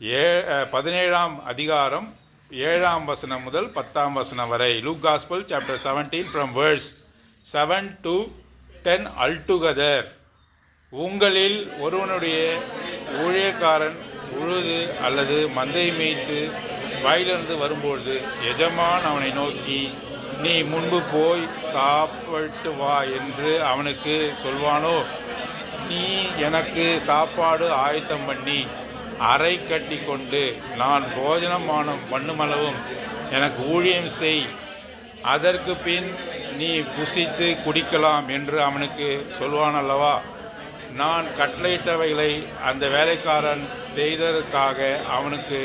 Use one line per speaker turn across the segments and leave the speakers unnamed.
17ஆம் அதிகாரம் 7ஆம் வசனம் முதல் 10ஆம் வசனம் வரை. Luke gospel chapter 17 from verse 7 to 10 altogether. உங்களில் ஒருவனுடைய ஊழியக்காரன் உழுது அல்லது மந்தை மேய்த்து வயலிருந்து வரும்பொழுது எஜமான் அவனை நோக்கி, நீ முன்பு போய் சாப்பிட்டு வா என்று அவனுக்கு சொல்வானோ? நீ எனக்கு சாப்பாடு ஆயத்தம் பண்ணி அறை கட்டி கொண்டு நான் போஜனமானம் பண்ணுமளவும் எனக்கு ஊழியம் செய், அதற்கு பின் நீ புசித்து குடிக்கலாம் என்று அவனுக்கு சொல்வான் அல்லவா? நான் கட்டளையிட்டவைகளை அந்த வேலைக்காரன் செய்ததற்காக அவனுக்கு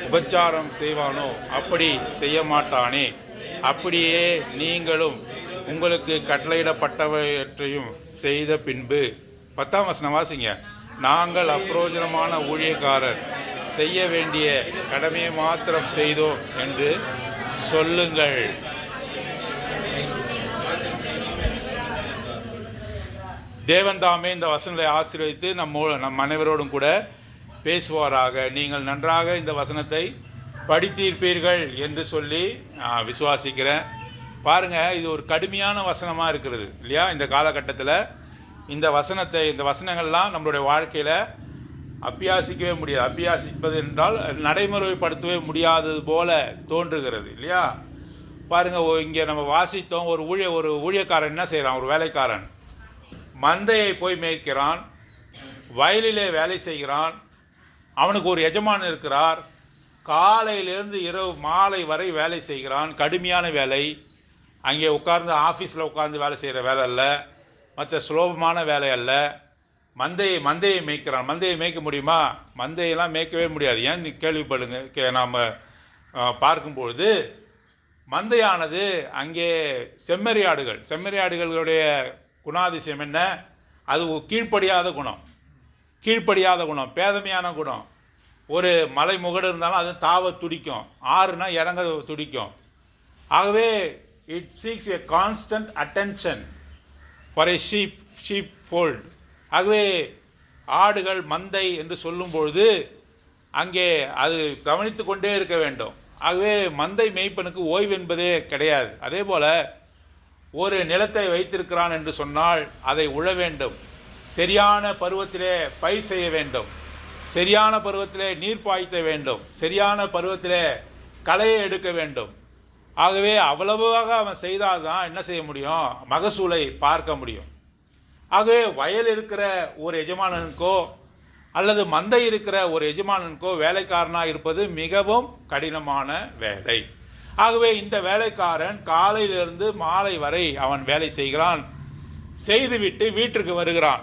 உபச்சாரம் செய்வானோ? அப்படி செய்ய மாட்டானே. அப்படியே நீங்களும் உங்களுக்கு கட்டளையிடப்பட்டவற்றையும் செய்த பின்பு 10ஆம் வசனம் வாசிங்க. நாங்கள் அப்பிரோஜனமான ஊழியக்காரர், செய்ய வேண்டிய கடமையை மாத்திரம் செய்தோம் என்று சொல்லுங்கள். தேவன் தாமே இந்த வசனங்களை ஆசீர்வதித்து நம் அனைவரோடும் கூட பேசுவாராக. நீங்கள் நன்றாக இந்த வசனத்தை படித்தீர்ப்பீர்கள் என்று சொல்லி விசுவாசிக்கிறேன். பாருங்கள், இது ஒரு கடுமையான வசனமாக இருக்கிறது இல்லையா? இந்த காலகட்டத்தில் இந்த வசனங்கள்லாம் நம்மளுடைய வாழ்க்கையில் அபியாசிக்கவே முடியாது. அபியாசிப்பது என்றால் நடைமுறைப்படுத்தவே முடியாதது போல தோன்றுகிறது இல்லையா? பாருங்கள், இங்கே நம்ம வாசித்தோம். ஒரு ஊழியக்காரன் என்ன செய்கிறான்? ஒரு வேலைக்காரன் மந்தையை போய் மேய்க்கிறான், வயலிலே வேலை செய்கிறான். அவனுக்கு ஒரு எஜமான் இருக்கிறார். காலையிலேருந்து இரவு மாலை வரை வேலை செய்கிறான். கடுமையான வேலை. அங்கே உட்கார்ந்து ஆஃபீஸில் உட்கார்ந்து வேலை செய்கிற வேலை அல்ல, மற்ற சுலபமான வேலை அல்ல. மந்தையை மேய்க்கிறான். மந்தையை மேய்க்க முடியுமா? மந்தையெல்லாம் மேய்க்கவே முடியாது. ஏன் கேள்விப்படுங்க. நாம் பார்க்கும்பொழுது மந்தையானது அங்கே செம்மறியாடுகளுடைய குணாதிசயம் என்ன? அது கீழ்ப்படியாத குணம், பேதமையான குணம். ஒரு மலை முகடு இருந்தாலும் அது தாவ துடிக்கும், ஆறுனா இறங்க துடிக்கும். ஆகவே it seeks a constant attention for a sheepfold. ஆகவே ஆடுகள் மந்தை என்று சொல்லும்பொழுது அங்கே அது கவனித்து கொண்டே இருக்க வேண்டும். ஆகவே மந்தை மேய்ப்பனுக்கு ஓய்வு என்பதே கிடையாது. அதே போல் ஒரு நிலத்தை வைத்திருக்கிறான் என்று சொன்னால் அதை உழ வேண்டும், சரியான பருவத்திலே பயிர் செய்ய வேண்டும், சரியான பருவத்திலே நீர் பாய்த்த வேண்டும், சரியான பருவத்திலே களையை எடுக்க வேண்டும். ஆகவே அவ்வளவாக அவன் செய்தால்தான் என்ன செய்ய முடியும்? மகசூலை பார்க்க முடியும். ஆகவே வயல் இருக்கிற ஒரு எஜமானனுக்கோ அல்லது மந்தை இருக்கிற ஒரு எஜமானனுக்கோ வேலைக்காரனாக இருப்பது மிகவும் கடினமான வேலை. ஆகவே இந்த வேலைக்காரன் காலையிலிருந்து மாலை வரை அவன் வேலை செய்கிறான். செய்துவிட்டு வீட்டிற்கு வருகிறான்.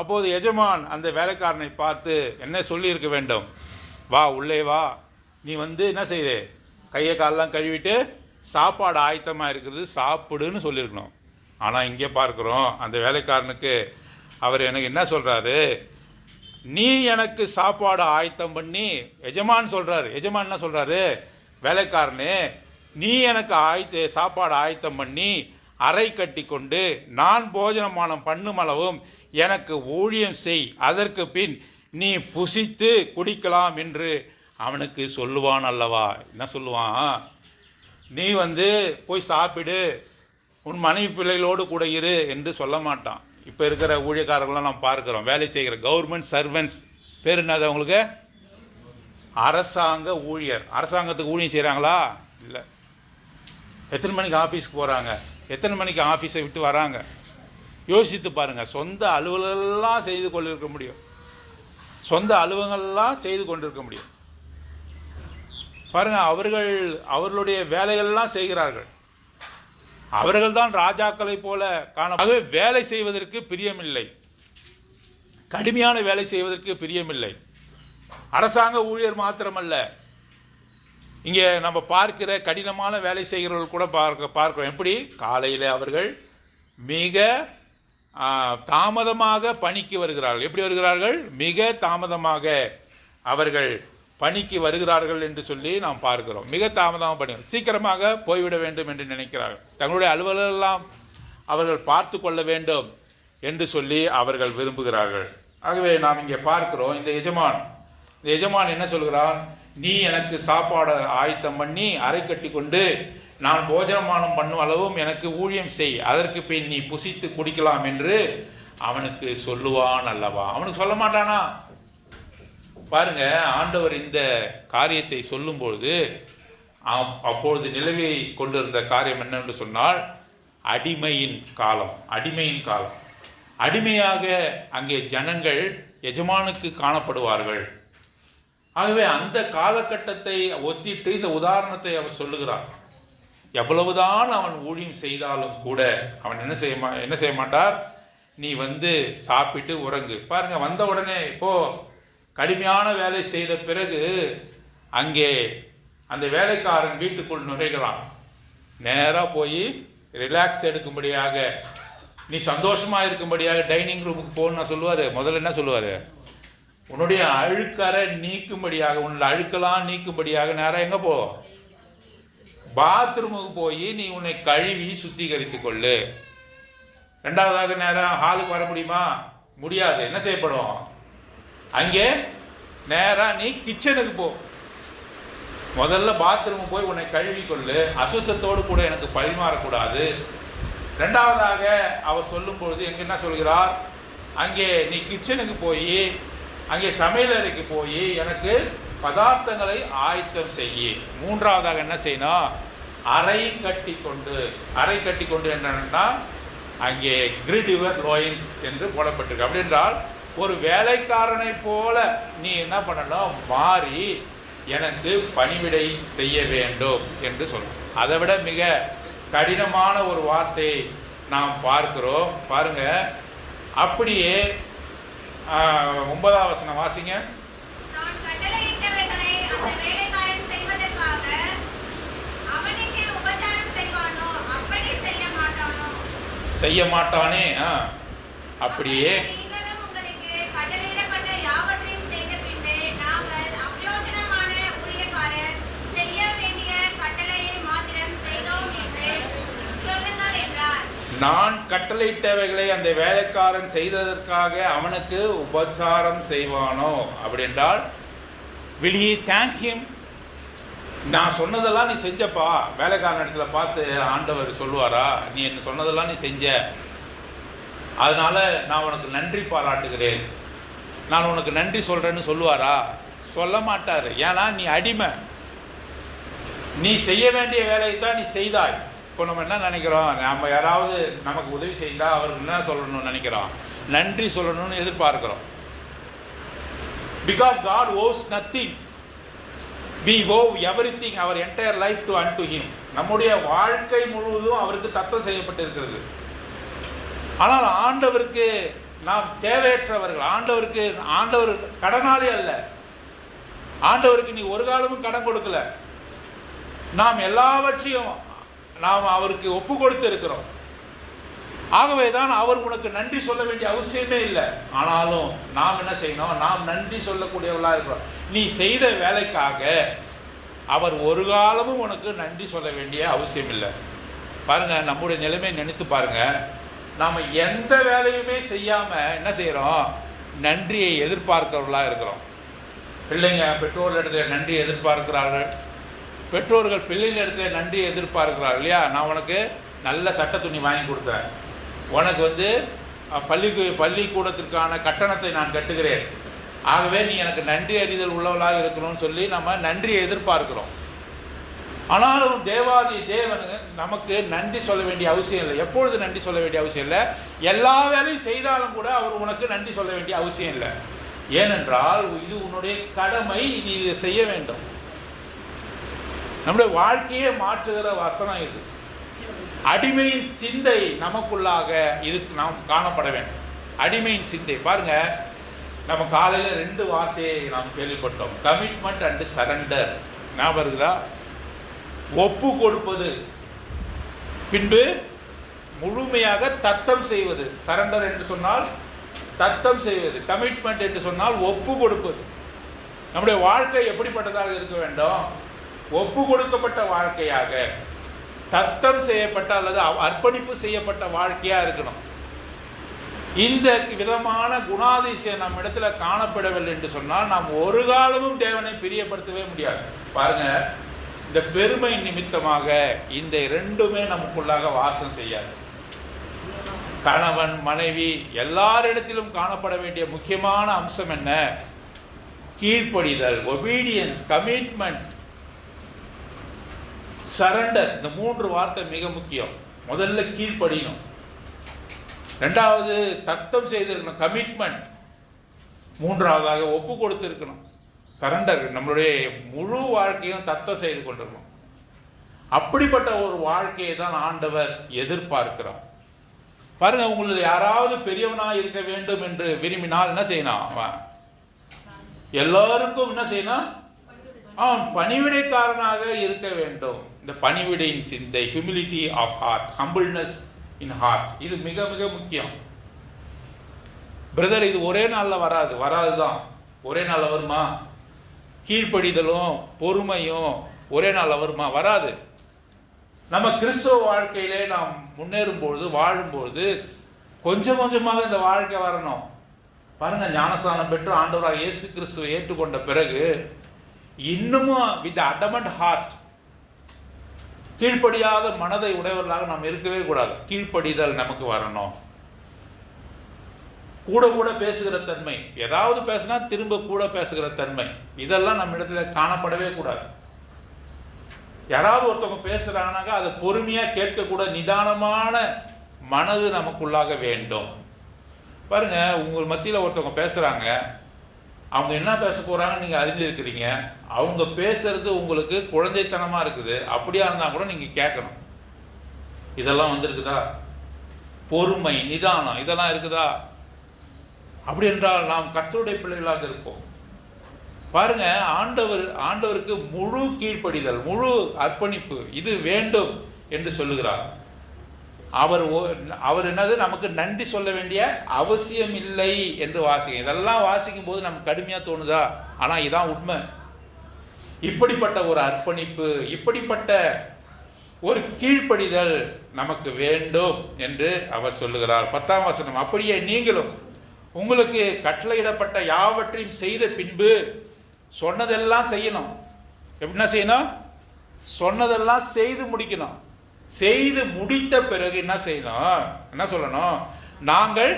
அப்போது எஜமான் அந்த வேலைக்காரனை பார்த்து என்ன சொல்லியிருக்க வேண்டும்? வா, உள்ளே வா, நீ என்ன செய்ய, கையை காலெல்லாம் கழுவிட்டு சாப்பாடு ஆயத்தமாக இருக்கிறது, சாப்பிடுன்னு சொல்லியிருக்கணும். ஆனால் இங்கே பார்க்குறோம், அந்த வேலைக்காரனுக்கு அவர் எனக்கு என்ன சொல்கிறாரு? நீ எனக்கு சாப்பாடு ஆயத்தம் பண்ணி, எஜமான் சொல்கிறாரு. எஜமான் என்ன சொல்கிறாரு? வேலைக்காரனே, நீ எனக்கு சாப்பாடு ஆயத்தம் பண்ணி அறை கட்டி கொண்டு நான் போஜனமானம் பண்ணுமளவும் எனக்கு ஊழியம் செய், அதற்கு பின் நீ புசித்து குடிக்கலாம் என்று அவனுக்கு சொல்லுவான் அல்லவா? என்ன சொல்லுவான்? நீ போய் சாப்பிடு, உன் மனைவி பிள்ளைகளோடு கூட இரு என்று சொல்ல மாட்டான். இப்போ இருக்கிற ஊழியக்காரர்கள்லாம் நாம் பார்க்குறோம். வேலை செய்கிற கவர்மெண்ட் சர்வெண்ட்ஸ் பேர் என்னது அவங்களுக்கு? அரசாங்க ஊழியர். அரசாங்கத்துக்கு ஊழியம் செய்கிறாங்களா? இல்லை. எத்தனை மணிக்கு ஆஃபீஸ்க்கு போகிறாங்க? எத்தனை மணிக்கு ஆஃபீஸை விட்டு வராங்க? யோசித்து பாருங்கள். சொந்த அலுவலெல்லாம் செய்து கொண்டிருக்க முடியும். சொந்த அலுவலெல்லாம் செய்து கொண்டிருக்க முடியும். பாருங்கள், அவர்களுடைய வேலைகள்லாம் செய்கிறார்கள். அவர்கள்தான் ராஜாக்களை போல காண. வேலை செய்வதற்கு பிரியமில்லை, கடுமையான வேலை செய்வதற்கு பிரியமில்லை. அரசாங்க ஊழியர் மாத்திரமல்ல, இங்கே நம்ம பார்க்கிற கடினமான வேலை செய்கிறவர்கள் கூட பார்க்கிறோம். எப்படி? காலையில் அவர்கள் மிக தாமதமாக பணிக்கு வருகிறார்கள். எப்படி வருகிறார்கள்? மிக தாமதமாக அவர்கள் பணிக்கு வருகிறார்கள் என்று சொல்லி நாம் பார்க்கிறோம். மிக தாமதமாக பணி, சீக்கிரமாக போய்விட வேண்டும் என்று நினைக்கிறார்கள். தங்களுடைய அலுவலரெல்லாம் அவர்கள் பார்த்து கொள்ள வேண்டும் என்று சொல்லி அவர்கள் விரும்புகிறார்கள். ஆகவே நாம் இங்கே பார்க்கிறோம், இந்த எஜமான் எஜமான் என்ன சொல்கிறான்? நீ எனக்கு சாப்பாடு ஆயத்தம் பண்ணி அரை கட்டி கொண்டு நான் போஜனமானம் பண்ணும் அளவும் எனக்கு ஊழியம் செய், அதற்கு பின் நீ புசித்து குடிக்கலாம் என்று அவனுக்கு சொல்லுவான் அல்லவா? அவனுக்கு சொல்ல மாட்டானா? பாருங்க, ஆண்டவர் இந்த காரியத்தை சொல்லும்பொழுது அப்பொழுது நிலவி கொண்டிருந்த காரியம் என்னென்று சொன்னால் அடிமையின் காலம். அடிமையின் காலம். அடிமையாக அங்கே ஜனங்கள் எஜமானுக்கு காணப்படுவார்கள். ஆகவே அந்த காலகட்டத்தை ஒத்திட்டு இந்த உதாரணத்தை அவர் சொல்லுகிறார். எவ்வளவுதான் அவன் ஊழியம் செய்தாலும் கூட அவன் என்ன செய்ய மாட்டார்? நீ வந்து சாப்பிட்டு உறங்கு. பாருங்க, வந்த உடனே இப்போ கடுமையான வேலை செய்த பிறகு அங்கே அந்த வேலைக்காரன் வீட்டுக்குள் நுழைகிறான். நேராக போய் ரிலாக்ஸ் எடுக்கும்படியாக, நீ சந்தோஷமாக இருக்கும்படியாக டைனிங் ரூமுக்கு போகணும்னு சொல்லுவார். முதல்ல என்ன சொல்லுவார்? உன்னுடைய அழுக்கறை நீக்கும்படியாக, உன்னுடைய அழுக்கெல்லாம் நீக்கும்படியாக நேராக எங்கே போ? பாத்ரூமுக்கு போய் நீ உன்னை கழுவி சுத்திகரித்து கொள்ளு. ரெண்டாவதாக நேரம் ஹாலுக்கு வர முடியுமா? முடியாது. என்ன செய்யப்படும்? அங்கே நேராக நீ கிச்சனுக்கு போ. முதல்ல பாத்ரூமுக்கு போய் உன்னை கழுவி கொள்ளு. அசுத்தத்தோடு கூட எனக்கு பரிமாறக்கூடாது. ரெண்டாவதாக அவர் சொல்லும் பொழுது எங்க என்ன சொல்கிறார்? அங்கே நீ கிச்சனுக்கு போய், அங்கே சமையலறைக்கு போய் எனக்கு பதார்த்தங்களை ஆயத்தம் செய்ய. மூன்றாவதாக என்ன செய்யணும்? அரை கட்டி கொண்டு என்னன்னா அங்கே கிரிட் யுவர் லோயின்ஸ் என்று போடப்பட்டிருக்கு. அப்படி என்றால் ஒரு வேலைக்காரனை போல நீ என்ன பண்ணணும்? மாறி எனக்கு பணிவிடை செய்ய வேண்டும் என்று சொல்லும். அதை விட மிக கடினமான ஒரு வார்த்தை நாம் பார்க்கிறோம். பாருங்க, அப்படியே 9ஆம் வசனம் வாசிங்க. செய்ய மாட்டானே. அப்படியே நான் கட்டளையிட்டவைகளை அந்த வேலைக்காரன் செய்ததற்காக அவனுக்கு உபச்சாரம் செய்வானோ? அப்படி என்றால் will he thank him? நான் சொன்னதெல்லாம் நீ செஞ்சப்பா. வேலைக்காரன் இடத்துல பார்த்து ஆண்டவர் சொல்லுவாரா, நீ என்ன சொன்னதெல்லாம் நீ செஞ்ச, அதனால நான் உனக்கு நன்றி பாராட்டுகிறேன், நான் உனக்கு நன்றி சொல்றேன்னு சொல்லுவாரா? சொல்ல மாட்டார். ஏன்னா நீ அடிமை. நீ செய்ய வேண்டிய வேலையை தான் நீ செய்தாய். இப்போ நம்ம என்ன நினைக்கிறோம்? நம்ம யாராவது நமக்கு உதவி செய்தால் அவருக்கு என்ன சொல்லணும்னு நினைக்கிறோம்? நன்றி சொல்லணும்னு எதிர்பார்க்கிறோம். Because God owes nothing. We owe everything, our entire life to unto him. நம்முடைய வாழ்க்கை முழுவதும் அவருக்கு தத்தம் செய்யப்பட்டிருக்கிறது. ஆனால் ஆண்டவருக்கு நாம் தேவையற்றவர்கள். ஆண்டவர் கடனாளி அல்ல. ஆண்டவருக்கு நீ ஒரு காலமும் கடன் கொடுக்கல. நாம் எல்லாவற்றையும் நாம் அவருக்கு ஒப்பு கொடுத்து இருக்கிறோம். ஆகவே தான் அவர் உனக்கு நன்றி சொல்ல வேண்டிய அவசியமே இல்லை. ஆனாலும் நாம் என்ன செய்யணும்? நாம் நன்றி சொல்லக்கூடியவர்களாக இருக்கிறோம். நீ செய்த வேலைக்காக அவர் ஒரு காலமும் உனக்கு நன்றி சொல்ல வேண்டிய அவசியம் இல்லை. பாருங்க, நம்முடைய நிலைமை நினைத்து பாருங்க. நாம் எந்த வேலையுமே செய்யாமல் என்ன செய்கிறோம்? நன்றியை எதிர்பார்க்கிறவர்களாக இருக்கிறோம். பிள்ளைங்க பெற்றோர்களிடத்தில் நன்றி எதிர்பார்க்கிறார்கள். பெற்றோர்கள் பிள்ளைகளிடத்தில் நன்றி எதிர்பார்க்கிறார்கள் இல்லையா? நான் உனக்கு நல்ல சட்ட துணி வாங்கி கொடுத்தேன், உனக்கு வந்து பள்ளிக்கூடத்திற்கான கட்டணத்தை நான் கட்டுகிறேன், ஆகவே நீ எனக்கு நன்றி அறிதல் உள்ளவளாக இருக்கணும்னு சொல்லி நம்ம நன்றியை எதிர்பார்க்கிறோம். ஆனாலும் தேவாதி தேவன் நமக்கு நன்றி சொல்ல வேண்டிய அவசியம் இல்லை. எப்பொழுது நன்றி சொல்ல வேண்டிய அவசியம் இல்லை? எல்லா வேலையும் செய்தாலும் கூட அவர் உனக்கு நன்றி சொல்ல வேண்டிய அவசியம் இல்லை. ஏனென்றால் இது உன்னுடைய கடமை, நீ இதை செய்ய வேண்டும். நம்முடைய வாழ்க்கையை மாற்றுகிற வசனம் இது. அடிமையின் சிந்தை நமக்குள்ளாக இதுக்கு நாம் காணப்பட வேண்டும். அடிமையின் சிந்தை. பாருங்க, நம்ம காலையில் 2 வார்த்தையை நாம் கேள்விப்பட்டோம். Commitment and surrender. ஞாபகம் இருக்குதா? ஒப்பு கொடுப்பது, பின்பு முழுமையாக தத்தம் செய்வது. சரண்டர் என்று சொன்னால் தத்தம் செய்வது, கமிட்மெண்ட் என்று சொன்னால் ஒப்பு கொடுப்பது. நம்முடைய வாழ்க்கை எப்படிப்பட்டதாக இருக்க வேண்டும்? ஒப்பு கொடுக்கப்பட்ட வாழ்க்கையாக, தத்தம் செய்யப்பட்ட அல்லது அர்ப்பணிப்பு செய்யப்பட்ட வாழ்க்கையாக இருக்கணும். இந்த விதமான குணாதிசயம் நம்ம இடத்துல காணப்படவில்லை என்று சொன்னால் நாம் ஒரு காலமும் தேவனை பிரியப்படுத்தவே முடியாது. பாருங்க, இந்த பெருமை நிமித்தமாக இந்த ரெண்டுமே நமக்குள்ளாக வாசம் செய்யாது. கணவன் மனைவி எல்லாரிடத்திலும் காணப்பட வேண்டிய முக்கியமான அம்சம் என்ன? கீழ்ப்படிதல், ஒபீடியன்ஸ், கமிட்மெண்ட், சரண்டர். இந்த 3 வார்த்தை மிக முக்கியம். முதல்ல கீழ்ப்படியணும், ரெண்டாவது தத்தம் செய்திருக்கணும், கமிட்மெண்ட், மூன்றாவதாக ஒப்பு கொடுத்திருக்கணும், சரண்டர். நம்மளுடைய முழு வாழ்க்கையும் தத்தம் செய்து கொண்டிருக்கணும். அப்படிப்பட்ட ஒரு வாழ்க்கையை தான் ஆண்டவர் எதிர்பார்க்கிறார். பாருங்க, உங்களுக்கு யாராவது பெரியவனாக இருக்க வேண்டும் என்று விரும்பினால் என்ன செய்யணும்? அவன் எல்லாருக்கும் என்ன செய்யணும்? அவன் பணிவிடைக்காரனாக இருக்க வேண்டும். இந்த பணிவிடையின் சிந்தை, humility of heart, humbleness in heart, இது மிக மிக முக்கியம். பிரதர், இது ஒரே நாளில் வராது தான். ஒரே நாளில் வருமா? கீழ்ப்படிதலும் பொறுமையும் ஒரே நாளில் வருமா? வராது. நம்ம கிறிஸ்துவ வாழ்க்கையிலே நாம் முன்னேறும்பொழுது, வாழும்பொழுது கொஞ்சம் கொஞ்சமாக இந்த வாழ்க்கை வரணும். பாருங்க, ஞானஸ்நானம் பெற்று ஆண்டவராக இயேசு கிறிஸ்துவை ஏற்றுக்கொண்ட பிறகு இன்னமும் வித் அடமண்ட் ஹார்ட், கீழ்ப்படியாத மனதை உடையவர்களாக நாம் இருக்கவே கூடாது. கீழ்ப்படிதல் நமக்கு வரணும். கூட கூட பேசுகிற தன்மை, ஏதாவது பேசினா திரும்ப கூட பேசுகிற தன்மை, இதெல்லாம் நம்ம இடத்துல காணப்படவே கூடாது. யாராவது ஒருத்தவங்க பேசுறாங்கனாக்கா அதை பொறுமையாக கேட்கக்கூட நிதானமான மனது நமக்குள்ளாக வேண்டும். பாருங்க, உங்கள் மத்தியில் ஒருத்தவங்க பேசுகிறாங்க, அவங்க என்ன பேச போகிறாங்கன்னு நீங்கள் அறிஞ்சிருக்கிறீங்க. அவங்க பேசுறது உங்களுக்கு குழந்தைத்தனமாக இருக்குது. அப்படியா இருந்தால் கூட நீங்கள் கேட்கணும். இதெல்லாம் வந்திருக்குதா? பொறுமை, நிதானம், இதெல்லாம் இருக்குதா? அப்படி என்றால் நாம் கர்த்தருடைய பிள்ளைகளாக இருப்போம். பாருங்க, ஆண்டவருக்கு முழு கீழ்ப்படிதல், முழு அர்ப்பணிப்பு இது வேண்டும் என்று சொல்லுகிறார். அவர் என்னது? நமக்கு நன்றி சொல்ல வேண்டிய அவசியம் இல்லை என்று வாசிக்கும். இதெல்லாம் வாசிக்கும் போது நமக்கு கடுமையாக தோணுதா? ஆனால் இதான் உண்மை. இப்படிப்பட்ட ஒரு அர்ப்பணிப்பு, இப்படிப்பட்ட ஒரு கீழ்ப்படிதல் நமக்கு வேண்டும் என்று அவர் சொல்லுகிறார். 10ஆம் வசனம், அப்படியே நீங்களும் உங்களுக்கு கட்டளையிடப்பட்ட யாவற்றையும் செய்த பின்பு சொன்னதெல்லாம் செய்யணும். எப்படின்னா செய்யணும்? சொன்னதெல்லாம் செய்து முடிக்கணும். செய்து முடித்த பிறகு என்ன செய்யணும்? என்ன சொல்லணும்? நாங்கள்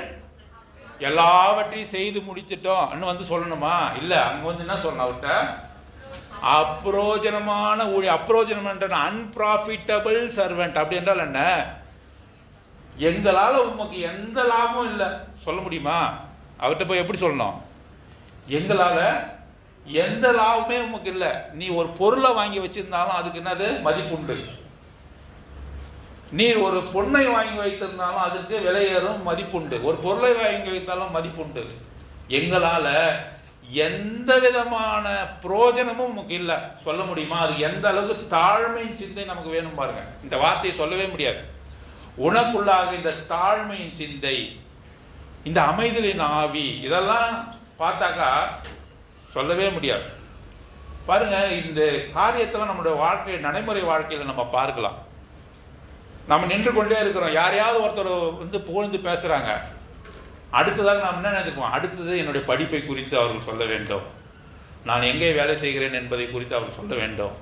எல்லாவற்றையும் செய்து முடிச்சிட்டோம் வந்து சொல்லணுமா? இல்லை, அங்கே வந்து என்ன சொல்லணும்? அவர்கிட்ட அப்ரோஜனமான ஊழியர், அப்ரோஜனம் அன்ப்ராஃபிட்டபிள் சர்வெண்ட். அப்படி என்றால் என்ன? எங்களால் உமக்கு எந்த லாபமும் இல்லை சொல்ல முடியுமா? அவர்கிட்ட போய் எப்படி சொல்லணும்? எங்களால் எந்த லாபமே உமக்கு இல்லை. நீ ஒரு பொருளை வாங்கி வச்சிருந்தாலும் அதுக்கு என்னது? மதிப்புண்டு. நீ ஒரு பொண்ணை வாங்கி வைத்திருந்தாலும் அதுக்கு விலையேறும், மதிப்புண்டு. ஒரு பொருளை வாங்கி வைத்தாலும் மதிப்புண்டு. எங்களால் எந்த விதமான பிரயோஜனமும் நமக்கு இல்லை சொல்ல முடியுமா? அது எந்த அளவுக்கு தாழ்மையின் சிந்தை நமக்கு வேணும் பாருங்க. இந்த வார்த்தையை சொல்லவே முடியாது. உனக்குள்ளாக இந்த தாழ்மையின் சிந்தை, இந்த அமைதலின் ஆவி, இதெல்லாம் பார்த்தாக்கா சொல்லவே முடியாது. பாருங்க, இந்த காரியத்தில் நம்மளுடைய வாழ்க்கை, நடைமுறை வாழ்க்கையில் நம்ம பார்க்கலாம். நம்ம நின்று கொண்டே இருக்கிறோம். யாரையாவது ஒருத்தர் வந்து புகழ்ந்து பேசுகிறாங்க, அடுத்ததாக நாம் என்ன நினைச்சுக்குவோம்? அடுத்தது என்னுடைய படிப்பை குறித்து அவர்கள் சொல்ல வேண்டும், நான் எங்கே வேலை செய்கிறேன் என்பதை குறித்து அவர்கள் சொல்ல வேண்டும்,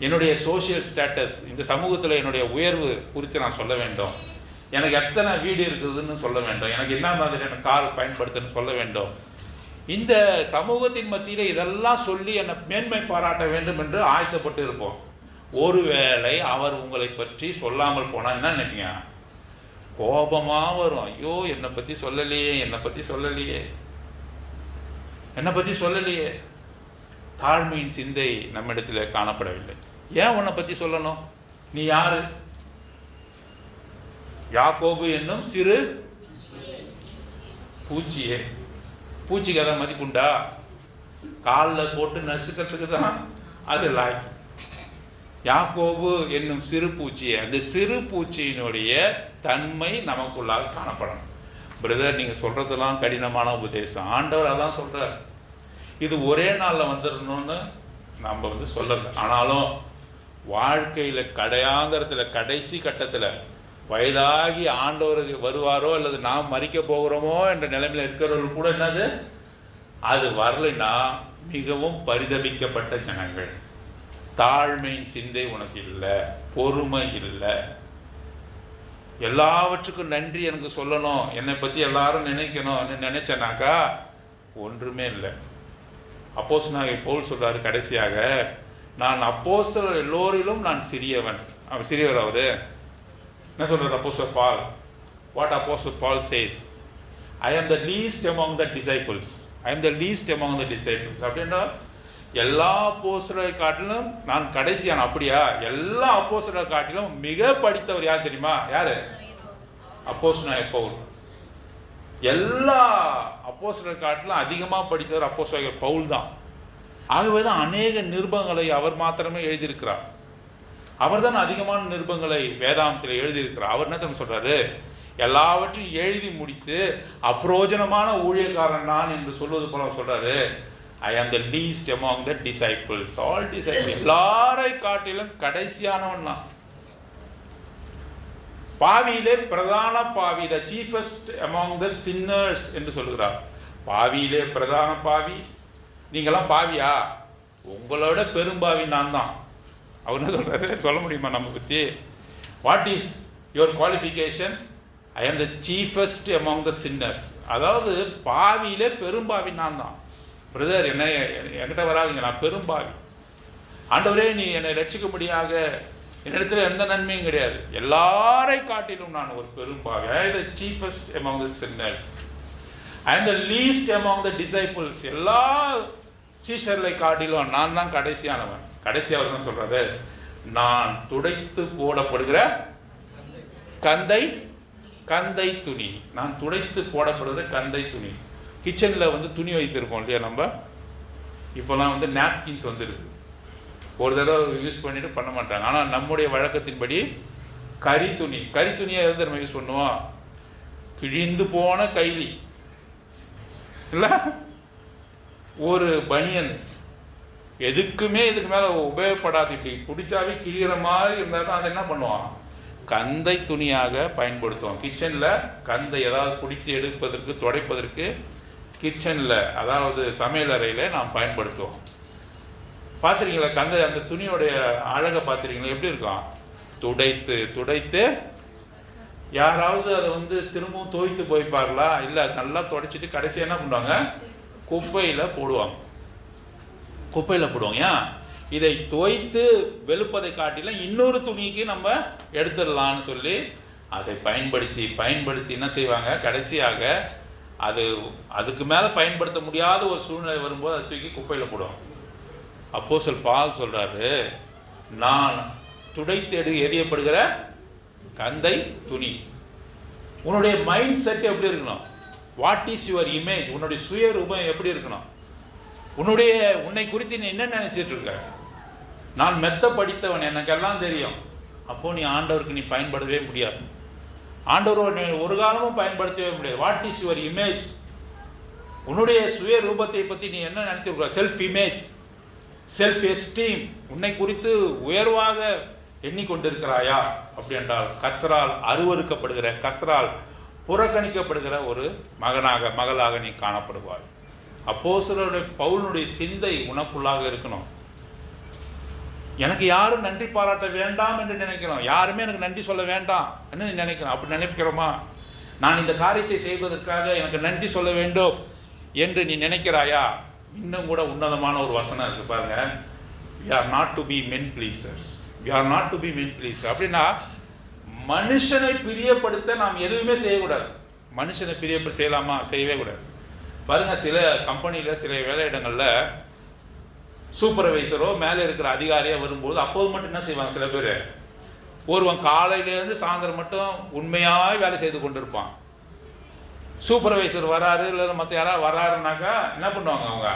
என்னுடைய சோஷியல் ஸ்டேட்டஸ், இந்த சமூகத்தில் என்னுடைய உயர்வு குறித்து நான் சொல்ல வேண்டும், எனக்கு எத்தனை வீடு இருக்குதுன்னு சொல்ல வேண்டும், எனக்கு என்ன மாதிரியான கார் பயன்படுத்துன்னு சொல்ல வேண்டும். இந்த சமூகத்தின் மத்தியில் இதெல்லாம் சொல்லி என்னை மேன்மை பாராட்ட வேண்டும் என்று ஆயத்தப்பட்டு இருப்போம். ஒருவேளை அவர் உங்களை பற்றி சொல்லாமல் போனால் என்ன நினைப்பீங்க? கோபமாக வரும். ஐயோ, என்னை பற்றி சொல்லலையே, என்னை பற்றி சொல்லலையே, என்னை பற்றி சொல்லலையே. தாழ்மையின் சிந்தை நம்மிடத்தில் காணப்படவில்லை. ஏன் உன்னை பற்றி சொல்லணும்? நீ யாரு? யாக்கோபு என்னும் சிறு பூச்சியே. பூச்சிக்கு அதான் மதிப்புண்டா? காலில் போட்டு நசுக்கிறதுக்கு தான் அது லாய். யாக்கோபு என்னும் சிறு பூச்சியை, அந்த சிறு பூச்சியினுடைய தன்மை நமக்குள்ளாக காணப்படணும். பிரதர், நீங்கள் சொல்கிறதெல்லாம் கடினமான உபதேசம். ஆண்டவர் அதான் சொல்கிறார். இது ஒரே நாளில் வந்துடணும்னு நம்ம சொல்லலை. ஆனாலும் வாழ்க்கையில் கடையாந்திரத்தில், கடைசி கட்டத்தில் வயதாகி ஆண்டவர் வருவாரோ அல்லது நாம் மறிக்க போகிறோமோ என்ற நிலைமையில் இருக்கிறவர்கள் கூட என்னது அது வரலைன்னா மிகவும் பரிதபிக்கப்பட்ட ஜனங்கள். தாழ்மையின் சிந்தை உனக்கு இல்லை, பொறுமை இல்லை, எல்லாவற்றுக்கும் நன்றி எனக்கு சொல்லணும், என்னை பற்றி எல்லாரும் நினைக்கணும்னு நினைச்சேனாக்கா ஒன்றுமே இல்லை. அப்போஸ்தலனாகிய பவுல் சொல்றாரு கடைசியாக, நான் அப்போஸ்தலர் எல்லோரிலும் நான் சிறியவன். அவர் சிறியவர். அவரு என்ன சொல்றாரு அப்போஸ்தலர் பால்? வாட் அப்போஸ்தலர் பால் says, I am the least among the disciples, I am the least among the disciples. அப்படின்னா எல்லா அப்போஸ்தலரை காட்டிலும் நான் கடைசியான. அப்படியா? எல்லா அப்போஸ்தலரை காட்டிலும் மிக படித்தவர் யார் தெரியுமா? யாரு? அப்போஸ்தலனாகிய பவுல். எல்லா அப்போஸ்தலரை காட்டிலும் அதிகமாக படித்தவர் அப்போஸ்தலனாகிய பவுல் தான். ஆகவே தான் அநேக நிருபங்களை அவர் மாத்திரமே எழுதியிருக்கிறார். அவர் தான் அதிகமான நிருபங்களை வேதாந்தத்தில் எழுதியிருக்கிறார். அவர் என்ன தெரியுமா சொல்றாரு? எல்லாவற்றையும் எழுதி முடித்து அப்பிரோஜனமான ஊழியக்காரன் நான் என்று சொல்வது போல சொல்றாரு, I am the least among the disciples. All disciples. எல்லாரை காட்டிலும் கடைசியானவன் நான். பாவியிலே பிரதான பாவி, the chiefest among the sinners என்று சொல்லுகிறார். பாவியிலே பிரதான பாவி. நீங்களாம் பாவியா? உங்களோட பெரும்பாவி நான் தான். அவர் என்ன சொல்றாரு? சொல்ல முடியுமா நம்ம பத்தி? What is your qualification? I am the chiefest among the sinners. அதாவது பாவியிலே பெரும்பாவி நான் தான். பிரதர், என்ன என்கிட்ட வராதுங்க, நான் பெரும்பாவி. ஆண்டவரே, நீ என்னை ரட்சிக்கும்படியாக என்னிடத்தில் எந்த நன்மையும் கிடையாது, எல்லாரை காட்டிலும் நான் ஒரு பெரும்பாவி. ஐ am the chiefest among the sinners. I am the least among the disciples. எல்லா சீஷர்களை காட்டிலும் நான் தான் கடைசியானவன். கடைசியாக தான் சொல்றாரு, நான் துடைத்து போடப்படுகிற கந்தை துணி. நான் துடைத்து போடப்படுகிற கந்தை துணி. கிச்சனில் துணி வைத்திருப்போம் இல்லையா நம்ம? இப்போலாம் நாப்கின்ஸ் வந்துடுது. ஒரு தடவை யூஸ் பண்ணிட்டு பண்ண மாட்டாங்க. ஆனால் நம்முடைய வழக்கத்தின்படி கறி துணியை எது நம்ம யூஸ் பண்ணுவோம்? கிழிந்து போன கைலி இல்லை, ஒரு பனியன், எதுக்குமே இதுக்கு மேலே உபயோகப்படாது, இப்படி பிடிச்சாவே கிழிகிற மாதிரி இருந்தால் தான் அதை என்ன பண்ணுவோம்? கந்தை துணியாக பயன்படுத்துவோம். கிச்சனில் கந்தை ஏதாவது பிடித்து எடுப்பதற்கு, துடைப்பதற்கு கிச்சனில், அதாவது சமையல் அறையில் நாம் பயன்படுத்துவோம். பார்த்துருக்கீங்களா கந்தை? அந்த துணியோடைய அழகை பார்த்துருக்கீங்களா? எப்படி இருக்கும்? துடைத்து யாராவது அதை திரும்பவும் துவைத்து போய்ப்பார்களா? இல்லை, நல்லா துடைச்சிட்டு கடைசியாக என்ன பண்ணுவாங்க? குப்பையில் போடுவாங்க. ஏன்? இதை துவைத்து வெளுப்பதை காட்டிலும் இன்னொரு துணிக்கு நம்ம எடுத்துடலான்னு சொல்லி அதை பயன்படுத்தி என்ன செய்வாங்க? கடைசியாக அதுக்கு மேலே பயன்படுத்த முடியாத ஒரு சூழ்நிலை வரும்போது அதை தூக்கி குப்பையில் போடுவோம். அப்போஸ்தலர் பால் சொல்றாரு, நான் துடைத்து எறியப்படுகிற கந்தை துணி. உன்னுடைய மைண்ட் செட் எப்படி இருக்கணும்? What is your image? உன்னுடைய சுயரூபம் எப்படி இருக்கணும்? உன்னை குறித்து நீ என்ன நினைச்சிட்டு இருக்க? நான் மெத்த படித்தவன், எனக்கு எல்லாம் தெரியும். அப்போ நீ ஆண்டவருக்கு நீ பயன்படவே முடியாது. ஆண்டவர் ஒரு காலமும் பயன்படுத்தவே முடியாது. What is your image? உன்னுடைய சுய ரூபத்தை பற்றி நீ என்ன நினைத்திருக்க? செல்ஃப் இமேஜ், செல்ஃப் எஸ்டீம், உன்னை குறித்து உயர்வாக எண்ணிக்கொண்டிருக்கிறாயா? அப்படி என்றால் கர்த்தரால் அருவருக்கப்படுகிற, கர்த்தரால் புறக்கணிக்கப்படுகிற ஒரு மகளாக நீ காணப்படுவாய். அப்போஸ்தலருடைய பவுலுடைய சிந்தை உனக்குள்ளாக இருக்கணும். எனக்கு யாரும் நன்றி பாராட்ட வேண்டாம் என்று நினைக்கிறோம். யாருமே எனக்கு நன்றி சொல்ல வேண்டாம் என்று நினைக்கிறோம். அப்படி நினைக்கிறோமா? நான் இந்த காரியத்தை செய்வதற்காக எனக்கு நன்றி சொல்ல வேண்டும் என்று நீ நினைக்கிறாயா? இன்னும் கூட உன்னதமான ஒரு வசனம் இருக்கு பாருங்க. we are not to be men pleasers. we are not to be men pleasers. அப்படின்னா மனுஷனை பிரியப்படுத்த நாம் எதுவுமே செய்யக்கூடாது. மனுஷனை பிரியப்படுத்த செய்யலாமா? செய்யவே கூடாது. பாருங்க, சில கம்பெனியில், சில வேலையிடங்களில் சூப்பர்வைசரோ மேலே இருக்கிற அதிகாரியாக வரும்போது அப்போது மட்டும் என்ன செய்வாங்க? சில பேர் ஒருவன் காலையிலேருந்து சாயந்தரம் மட்டும் உண்மையாக வேலை செய்து கொண்டிருப்பான். சூப்பர்வைசர் வராரு இல்லை மற்ற யாராவது வராருனாக்கா என்ன பண்ணுவாங்க? அவங்க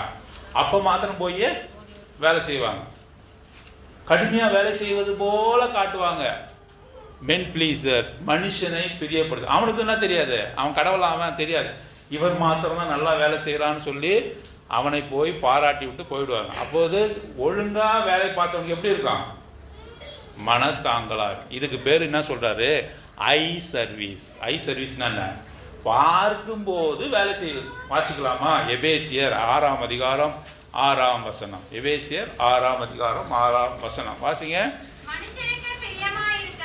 அப்போ மாத்திரம் போய் வேலை செய்வாங்க. கடுமையாக வேலை செய்வது போல காட்டுவாங்க. மென் ப்ளீசர்ஸ், மனுஷனை பிரியப்படுது. அவனுக்கு என்ன தெரியாது? அவன் கடவுளாமன் தெரியாது. இவர் மாத்திரம்தான் நல்லா வேலை செய்கிறான்னு சொல்லி அவனை போய் பாராட்டி விட்டு போயிடுவாங்க. அப்போது ஒழுங்காக வேலை பார்த்தவனுக்கு எப்படி இருக்கான்? மனத்தாங்கலார். இதுக்கு பேர் என்ன சொல்றாரு? ஐ சர்வீஸ். ஐ சர்வீஸ்னா என்ன? பார்க்கும்போது வேலை செய்வது. வாசிக்கலாமா? எபேசியர் 6ஆம் அதிகாரம் 6ஆம் வசனம். எபேசியர் 6ஆம் அதிகாரம் 6ஆம் வசனம் வாசிங்க.
மனுஷருக்கு பிரியமாயிருக்க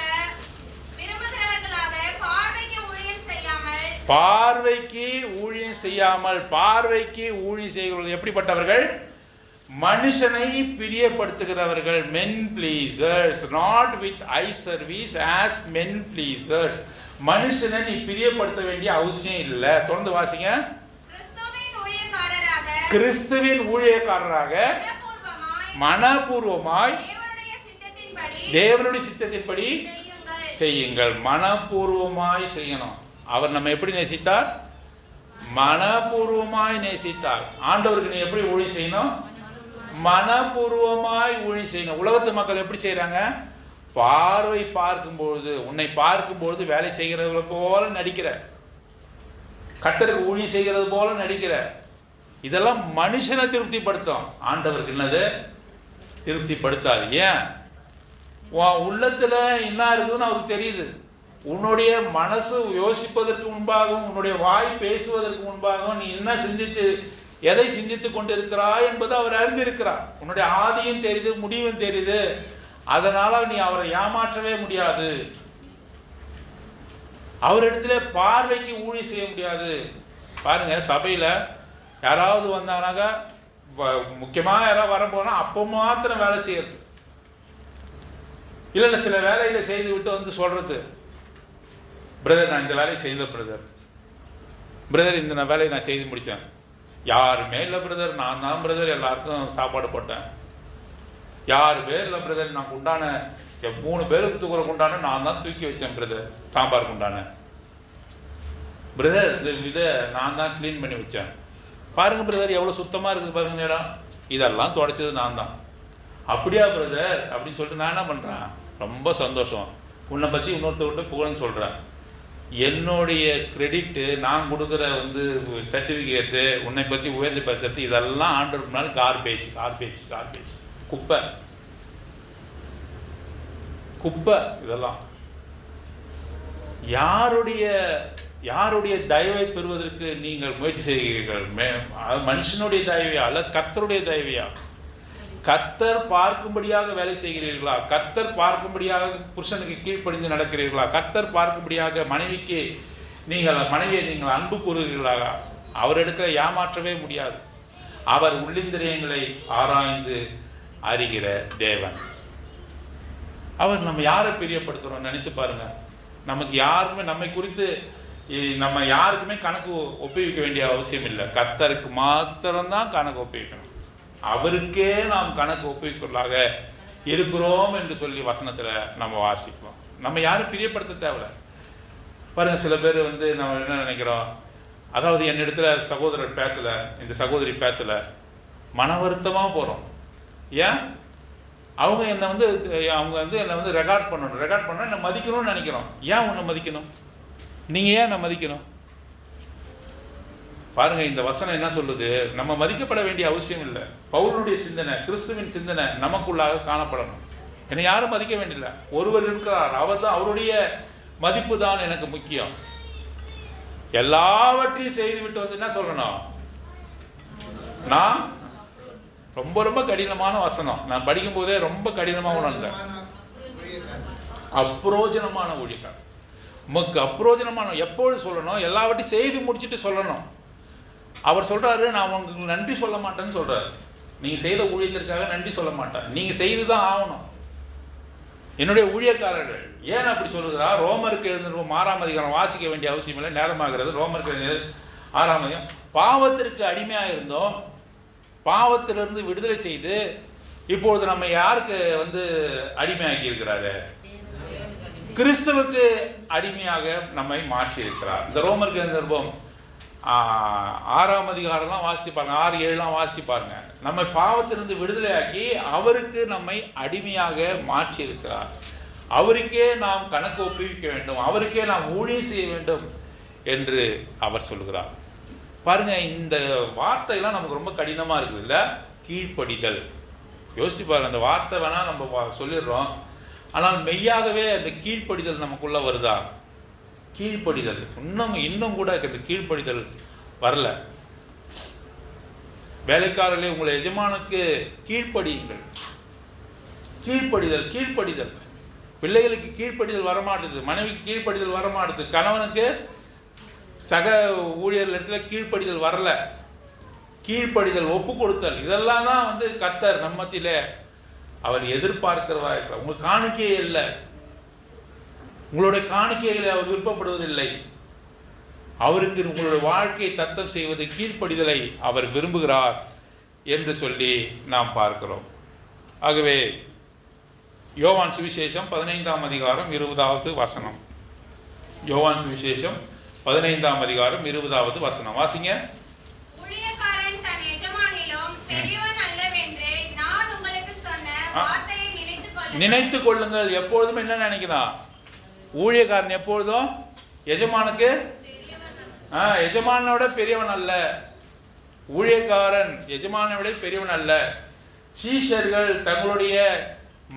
விரும்புகிறவர்களாக பார்வைக்கு ஊழியம் செய்யாமல்.
பார்வைக்கு ஊழியம் செய்யாமல். பார்வைக்கு ஊழியம் செய்கிறவர்கள் எப்படிப்பட்டவர்கள்? மனுஷனை பிரியப்படுத்துகிறவர்கள். Men pleasers, not with eye service, as men pleasers. மனுஷனை நீ பிரியப்படுத்த வேண்டிய அவசியம் இல்லை. தொடர்ந்து வாசிங்க. கிறிஸ்துவின் ஊழியக்காரராக மனப்பூர்வமாய் தேவனுடைய சித்தத்தின்படி செய்யுங்கள். மனப்பூர்வமாய் செய்யணும். அவர் நம்ம எப்படி நேசித்தார்? மனப்பூர்வமாய் நேசித்தார். ஆண்டவருக்கு நீ எப்படி ஊழியம் செய்யணும்? மனப்பூர்வமாய் ஊழியம் செய்யணும். உலகத்து மக்கள் எப்படி செய்யறாங்க? பார்வை பார்க்கும்பொழுது, உன்னை பார்க்கும்பொழுது வேலை செய்கிறது போல நடிக்கிற, கர்த்தருக்கு ஊழியம் செய்கிறது போல நடிக்கிற. இதெல்லாம் மனுஷனை திருப்திப்படுத்தும். ஆண்டவருக்கு என்னது? திருப்திப்படுத்தாது. ஏன்? உன் உள்ளத்துல என்ன இருக்குதுன்னு அவருக்கு தெரியுது. உன்னுடைய மனசு யோசிப்பதற்கு முன்பாகவும் உன்னுடைய வாய் பேசுவதற்கு முன்பாகவும் நீ என்ன சிந்திச்சு எதை சிந்தித்து கொண்டு இருக்கிறாய் என்பது அவர் அறிந்திருக்கிறார். உன்னுடைய ஆதியும் தெரியுது, முடிவும் தெரியுது. அதனால நீ அவரை ஏமாற்றவே முடியாது. அவரிடத்துல பார்வைக்கு ஊழியம் செய்ய முடியாது. பாருங்க, சபையில யாராவது வந்தாங்கன்னாக்கா, முக்கியமாக யாராவது வரப்போனா அப்போ மாத்திரம் வேலை செய்யறது இல்லை. சில வேலைகளை செய்து விட்டு வந்து சொல்றது, பிரதர் நான் இந்த வேலையை செய்த பிரதர் இந்த வேலையை நான் செய்து முடித்தேன். யாருமே இல்லை பிரதர், நான் தான் பிரதர் எல்லாருக்கும் சாப்பாடு போட்டேன். யாருமே இல்லை பிரதர், நான் உண்டான 3 பேருக்கு தூக்குற உண்டான நான் தான் தூக்கி வச்சேன் பிரதர். சாம்பாருக்கு உண்டான பிரதர் இதை நான் தான் க்ளீன் பண்ணி வச்சேன். பாருங்க பிரதர் எவ்வளோ சுத்தமாக இருக்குது பாருங்க இடம். இதெல்லாம் துடைச்சது நான் தான். அப்படியா பிரதர் அப்படின்னு சொல்லிட்டு நான் என்ன பண்ணுறேன்? ரொம்ப சந்தோஷம். உன்னை பற்றி இன்னொருத்தவர்கிட்ட புகழ்ன்னு சொல்கிறேன். என்னுடைய கிரெடிட்டு, நான் கொடுக்குற சர்டிஃபிகேட்டு, உன்னை பற்றி உயர்ந்து பேசுறது, இதெல்லாம் ஆண்டவருக்கு முன்னால் கார்பேஜ் கார்பேஜ் கார்பேஜ், குப்பை குப்பை. இதெல்லாம் யாருடைய தயவை பெறுவதற்கு நீங்கள் முயற்சி செய்கிறீர்கள்? மனுஷனுடைய தயவையா அல்லது கர்த்தருடைய தயவையா? கர்த்தர் பார்க்கும்படியாக வேலை செய்கிறீர்களா? கர்த்தர் பார்க்கும்படியாக புருஷனுக்கு கீழ்ப்படிந்து நடக்கிறீர்களா? கர்த்தர் பார்க்கும்படியாக மனைவியை நீங்கள் அன்பு கூறுகிறீர்களா? அவரிடத்துல ஏமாற்றவே முடியாது. அவர் உள்ளிந்திரியங்களை ஆராய்ந்து அறிகிற தேவன். அவர் நம்ம யாரை பிரியப்படுத்துறோம் நினைத்து பாருங்க. நமக்கு யாருக்குமே நம்மை குறித்து நம்ம யாருக்குமே கணக்கு ஒப்புவிக்க வேண்டிய அவசியம் இல்லை. கர்த்தருக்கு மாத்திரம்தான் கணக்கு ஒப்புவிக்கணும். அவருக்கே நாம் கணக்கு ஒப்புவிக்கலாக இருக்கிறோம் என்று சொல்லி வசனத்தில் நம்ம வாசிப்போம். நம்ம யாரும் பிரியப்படுத்த தேவையில்ல. பாருங்க, சில பேர் நம்ம என்ன நினைக்கிறோம், அதாவது என்னிடத்துல சகோதரர் பேசலை, இந்த சகோதரி பேசலை, மன வருத்தமாக போகிறோம். ஏன்? அவங்க என்னை ரெக்கார்ட் பண்ணணும், என்னை மதிக்கணும்னு நினைக்கிறோம். ஏன் உன்னை மதிக்கணும்? நீங்கள் ஏன் என்னை மதிக்கணும்? பாருங்க, இந்த வசனம் என்ன சொல்லுது? நம்ம மதிக்கப்பட வேண்டிய அவசியம் இல்லை. பவுலுடைய சிந்தனை, கிறிஸ்துவின் சிந்தனை நமக்குள்ளாக காணப்படணும். என்னை யாரும் மதிக்க வேண்டியதில்லை. ஒருவர் இருக்கிறார், அவருடைய மதிப்பு தான் எனக்கு முக்கியம். எல்லாவற்றையும் செய்துவிட்டு என்ன சொல்லணும்? நான் ரொம்ப ரொம்ப கடினமான வசனம் நான் படிக்கும் போதே ரொம்ப கடினமாக உணர்ந்தேன். அப்ரோஜனமான ஊழியக்காரர். உமக்கு அப்ரோஜனமான எப்பொழுது சொல்லணும்? எல்லாவற்றையும் செய்து முடிச்சுட்டு சொல்லணும். அவர் சொல்றாரு, நான் உங்களுக்கு நன்றி சொல்ல மாட்டேன்னு சொல்றாரு. நீங்க செய்த ஊழியத்திற்காக நன்றி சொல்ல மாட்டேன், நீங்க செய்துதான் ஆகணும். என்னுடைய ஊழியக்காரர்கள் ஏன் அப்படி சொல்லுகிறார்? ரோமருக்கு எழுந்திருப்போம் 6ஆம் அதிகாரம் வாசிக்க வேண்டிய அவசியம் இல்லை, நேரமாகிறது. ரோமருக்கு 6ஆம் அதிகாரம். பாவத்திற்கு அடிமையாக இருந்தோம், பாவத்திலிருந்து விடுதலை செய்து இப்பொழுது நம்ம யாருக்கு அடிமையாக்கி இருக்கிறாரு? கிறிஸ்துவுக்கு அடிமையாக நம்மை மாற்றி இருக்கிறார். இந்த ரோமருக்கு எழுந்திருப்போம் 6ஆம் அதிகாரம்லாம் வாசிச்சு பாருங்க, 6, 7 வாசிச்சு பாருங்க. நம்ம பாவத்திலிருந்து விடுதலையாக்கி அவருக்கு நம்மை அடிமையாக மாற்றி இருக்கிறார். அவருக்கே நாம் கணக்கு ஒப்புவிக்க வேண்டும், அவருக்கே நாம் ஊழியம் செய்ய வேண்டும் என்று அவர் சொல்லுகிறார். பாருங்க, இந்த வார்த்தையெல்லாம் நமக்கு ரொம்ப கடினமா இருக்குது இல்ல? கீழ்ப்படிதல். யோசிச்சு பாருங்க, அந்த வார்த்தை வேணா நம்ம சொல்லிடுறோம், ஆனால் மெய்யாகவே அந்த கீழ்ப்படிதல் நமக்குள்ள வருதா? கீழ்ப்படிதல். இன்னும் கூட இந்த கீழ்ப்படிதல் வரல. வேலைக்காரர்களே, உங்களை எஜமானுக்கு கீழ்ப்படியுங்கள். கீழ்ப்படிதல். பிள்ளைகளுக்கு கீழ்ப்படிதல் வரமாட்டுது, மனைவிக்கு கீழ்ப்படிதல் வரமாட்டுது, கணவனுக்கு சக ஊழியர்களிடத்துல கீழ்ப்படிதல் வரல. கீழ்ப்படிதல், ஒப்பு கொடுத்தல், இதெல்லாம் தான் கர்த்தர் நம்ம மத்தியிலே அவர் எதிர்பார்க்கிறவா இருக்கிறார். உங்களுக்கு காணிக்கையே இல்லை, உங்களுடைய காணிக்கைகளை அவர் விருப்பப்படுவதில்லை. அவருக்கு உங்களுடைய வாழ்க்கையை தத்தம் செய்வது கீழ்ப்படிதலை அவர் விரும்புகிறார் என்று சொல்லி நாம் பார்க்கிறோம். ஆகவே யோவான் சுவிசேஷம் 15ஆம் அதிகாரம் 20வது வசனம். யோவான் சுவிசேஷம் 15ஆம் அதிகாரம் 20வது வசனம் வாசிங்க.
ஊழியக்காரன் தன் எஜமானிலும் பெரியவன் அல்லவென்று நான் உங்களுக்கு சொன்ன வார்த்தையை நினைத்துக் கொள்ளுங்கள்.
எப்பொழுதும் என்ன நினைக்கிறான்? ஊழியக்காரன் எப்பொழுதும் எஜமானுக்கு எஜமானை விட பெரியவன் அல்ல. ஊழியக்காரன் எஜமானை விட பெரியவன் அல்ல. சீஷர்கள் தங்களுடைய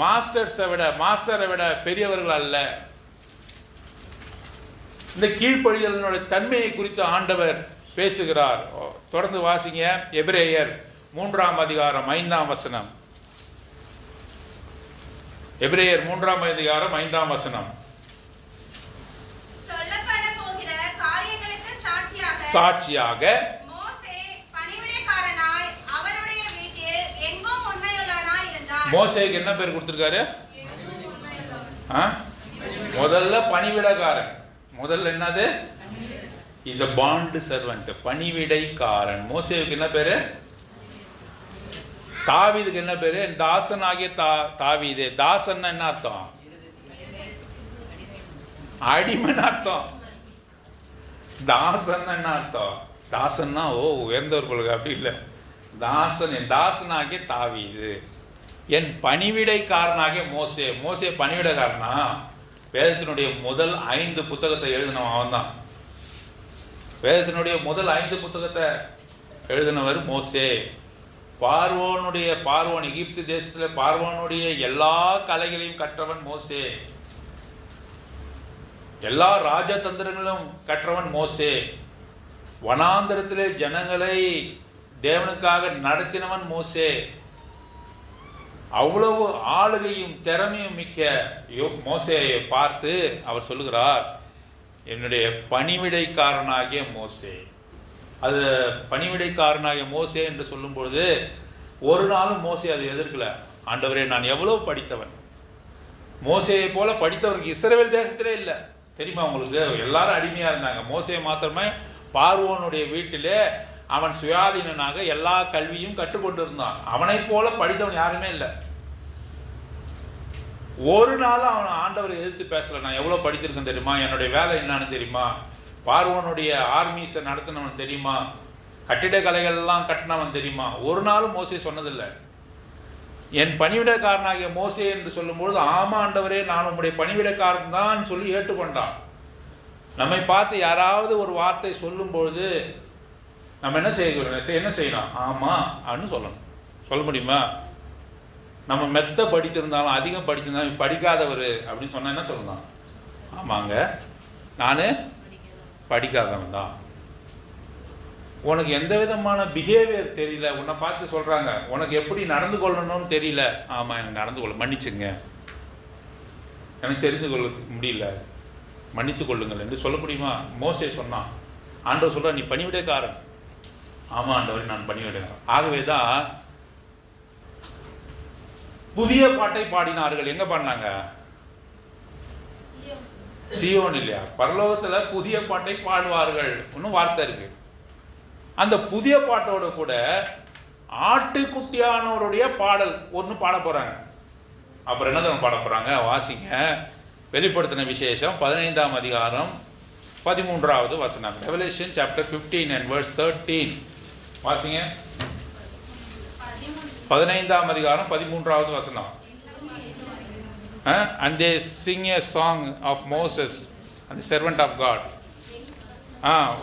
மாஸ்டரை விட பெரியவர்கள் அல்ல. இந்த கீழ்ப்படிதலினுடைய தன்மையை குறித்து ஆண்டவர் பேசுகிறார். தொடர்ந்து வாசிங்க. எபிரேயர் 3ஆம் அதிகாரம் 5ஆம் வசனம். எபிரேயர் 3ஆம் அதிகாரம் 5ஆம் வசனம்.
சொல்லப்பட போகிற காரியங்களுக்கு
சாட்சியாக
மோசே பணிவிடைக்காரனாய் அவருடைய வீட்டில் எங்கும் உண்மையுள்ளவனாய் இருந்தார்.
மோசேக்கு என்ன பேர் கொடுத்திருக்காரு? முதல்ல பணிவிடைக்காரன். முதல்ல என்னது? Is a bond servant. பணிவிடைக்காரன். மோசேவுக்கு என்ன பேரு? தாவீதுக்கு என்ன பேரு? தாசன் ஆகிய தாவீது. தாசன் என்ன அர்த்தம்? அடிமைன்னு அர்த்தம். தாசன் என்ன அர்த்தம்? தாசன்னா உயர்ந்தவர்களுக்கு அப்படி இல்லை. தாசன், என் தாசனாகிய தாவீது, என் பணிவிடைக்காரனாகிய மோசே. மோசே பணிவிடைக்காரனா? வேதத்தினுடைய முதல் 5 புத்தகத்தை எழுதினவன் அவன் தான். வேதத்தினுடைய முதல் 5 புத்தகத்தை எழுதினவர் மோசே. பார்வோன் எகிப்து தேசத்தில் பார்வோனுடைய எல்லா கலைகளையும் கற்றவன் மோசே. எல்லா ராஜதந்திரங்களும் கற்றவன் மோசே. வனாந்தரத்திலே ஜனங்களை தேவனுக்காக நடத்தினவன் மோசே. அவ்வளவு ஆளுகையும் திறமையும் மிக்க மோசேயை பார்த்து அவர் சொல்லுகிறார், என்னுடைய பணிவிடைக்காரனாகிய மோசே. அது பணிவிடைக்காரனாகிய மோசே என்று சொல்லும் பொழுது ஒரு நாளும் மோசே அதை எதிர்க்கல. ஆண்டவரே, நான் எவ்வளவு படித்தவன். மோசேயை போல படித்தவருக்கு இஸ்ரவேல் தேசத்திலே இல்லை. தெரியுமா உங்களுக்கு? எல்லாரும் அடிமையாக இருந்தாங்க. மோசே மாத்திரமே பார்வோனுடைய வீட்டிலே அவன் சுயாதீனனாக எல்லா கல்வியும் கற்றுக்கொண்டு இருந்தான். அவனை போல படித்தவன் யாருமே இல்லை. ஒரு நாளும் அவன் ஆண்டவரை எதிர்த்து பேசல. நான் எவ்வளோ படித்திருக்கேன் தெரியுமா? என்னுடைய வேலை என்னன்னு தெரியுமா? பார்வோனுடைய ஆர்மிஸை நடத்தினவன் தெரியுமா? கட்டிடக்கலைகள்லாம் கட்டினவன் தெரியுமா? ஒரு நாளும் மோசே சொன்னதில்லை. என் பணிவிடைக்காரனாகிய மோசே என்று சொல்லும்பொழுது, ஆமா ஆண்டவரே, நான் உங்களுடைய பணிவிடைக்காரன் தான் சொல்லி ஏற்றுக்கொண்டான். நம்மை பார்த்து யாராவது ஒரு வார்த்தை சொல்லும் பொழுது நம்ம என்ன செய்யணும்? ஆமா அப்படின்னு சொல்லணும். சொல்ல முடியுமா? நம்ம மெத்த படித்திருந்தாலும் அதிகம் படிச்சிருந்தாலும் படிக்காதவர் அப்படின்னு சொன்னா என்ன சொல்லலாம்? ஆமாங்க, நான் படிக்காதவன் தான். உனக்கு எந்த விதமான பிஹேவியர் தெரியல, உன்னை பார்த்து சொல்றாங்க உனக்கு எப்படி நடந்து கொள்ளணும்னு தெரியல. ஆமா, எனக்கு நடந்து கொள்ள மன்னிச்சுங்க, எனக்கு தெரிந்து கொள்ள முடியல, மன்னித்து கொள்ளுங்கள் என்று சொல்ல முடியுமா? மோசே சொன்னான். ஆண்டவர் சொல்ற, நீ பணிவிடைக்காரன். ஆமா ஆண்டவர், நான் பணிவிடைக்காரன். ஆகவே தான் புதிய பாட்டை பாடினார்கள். எங்க பாடினாங்க? சியோன் இல்லையா? பரலோகத்துல புதிய பாட்டை பாடுவார்கள் ஒன்னும் வார்த்தை இருக்கு. அந்த புதிய பாட்டோட கூட ஆட்டுக்குட்டியானவருடைய பாடல் ஒன்று பாட போறாங்க. அப்புறம் என்ன பாட போறாங்க? வாசிங்க. வெளிப்படுத்தின விசேஷம் 15ஆம் அதிகாரம் 13வது வசனம். Revelation chapter 15 and verse 13. வாசிங்க. 15ஆம் அதிகாரம் 13வது வசனம். And they sing a song of Moses and the servant of God.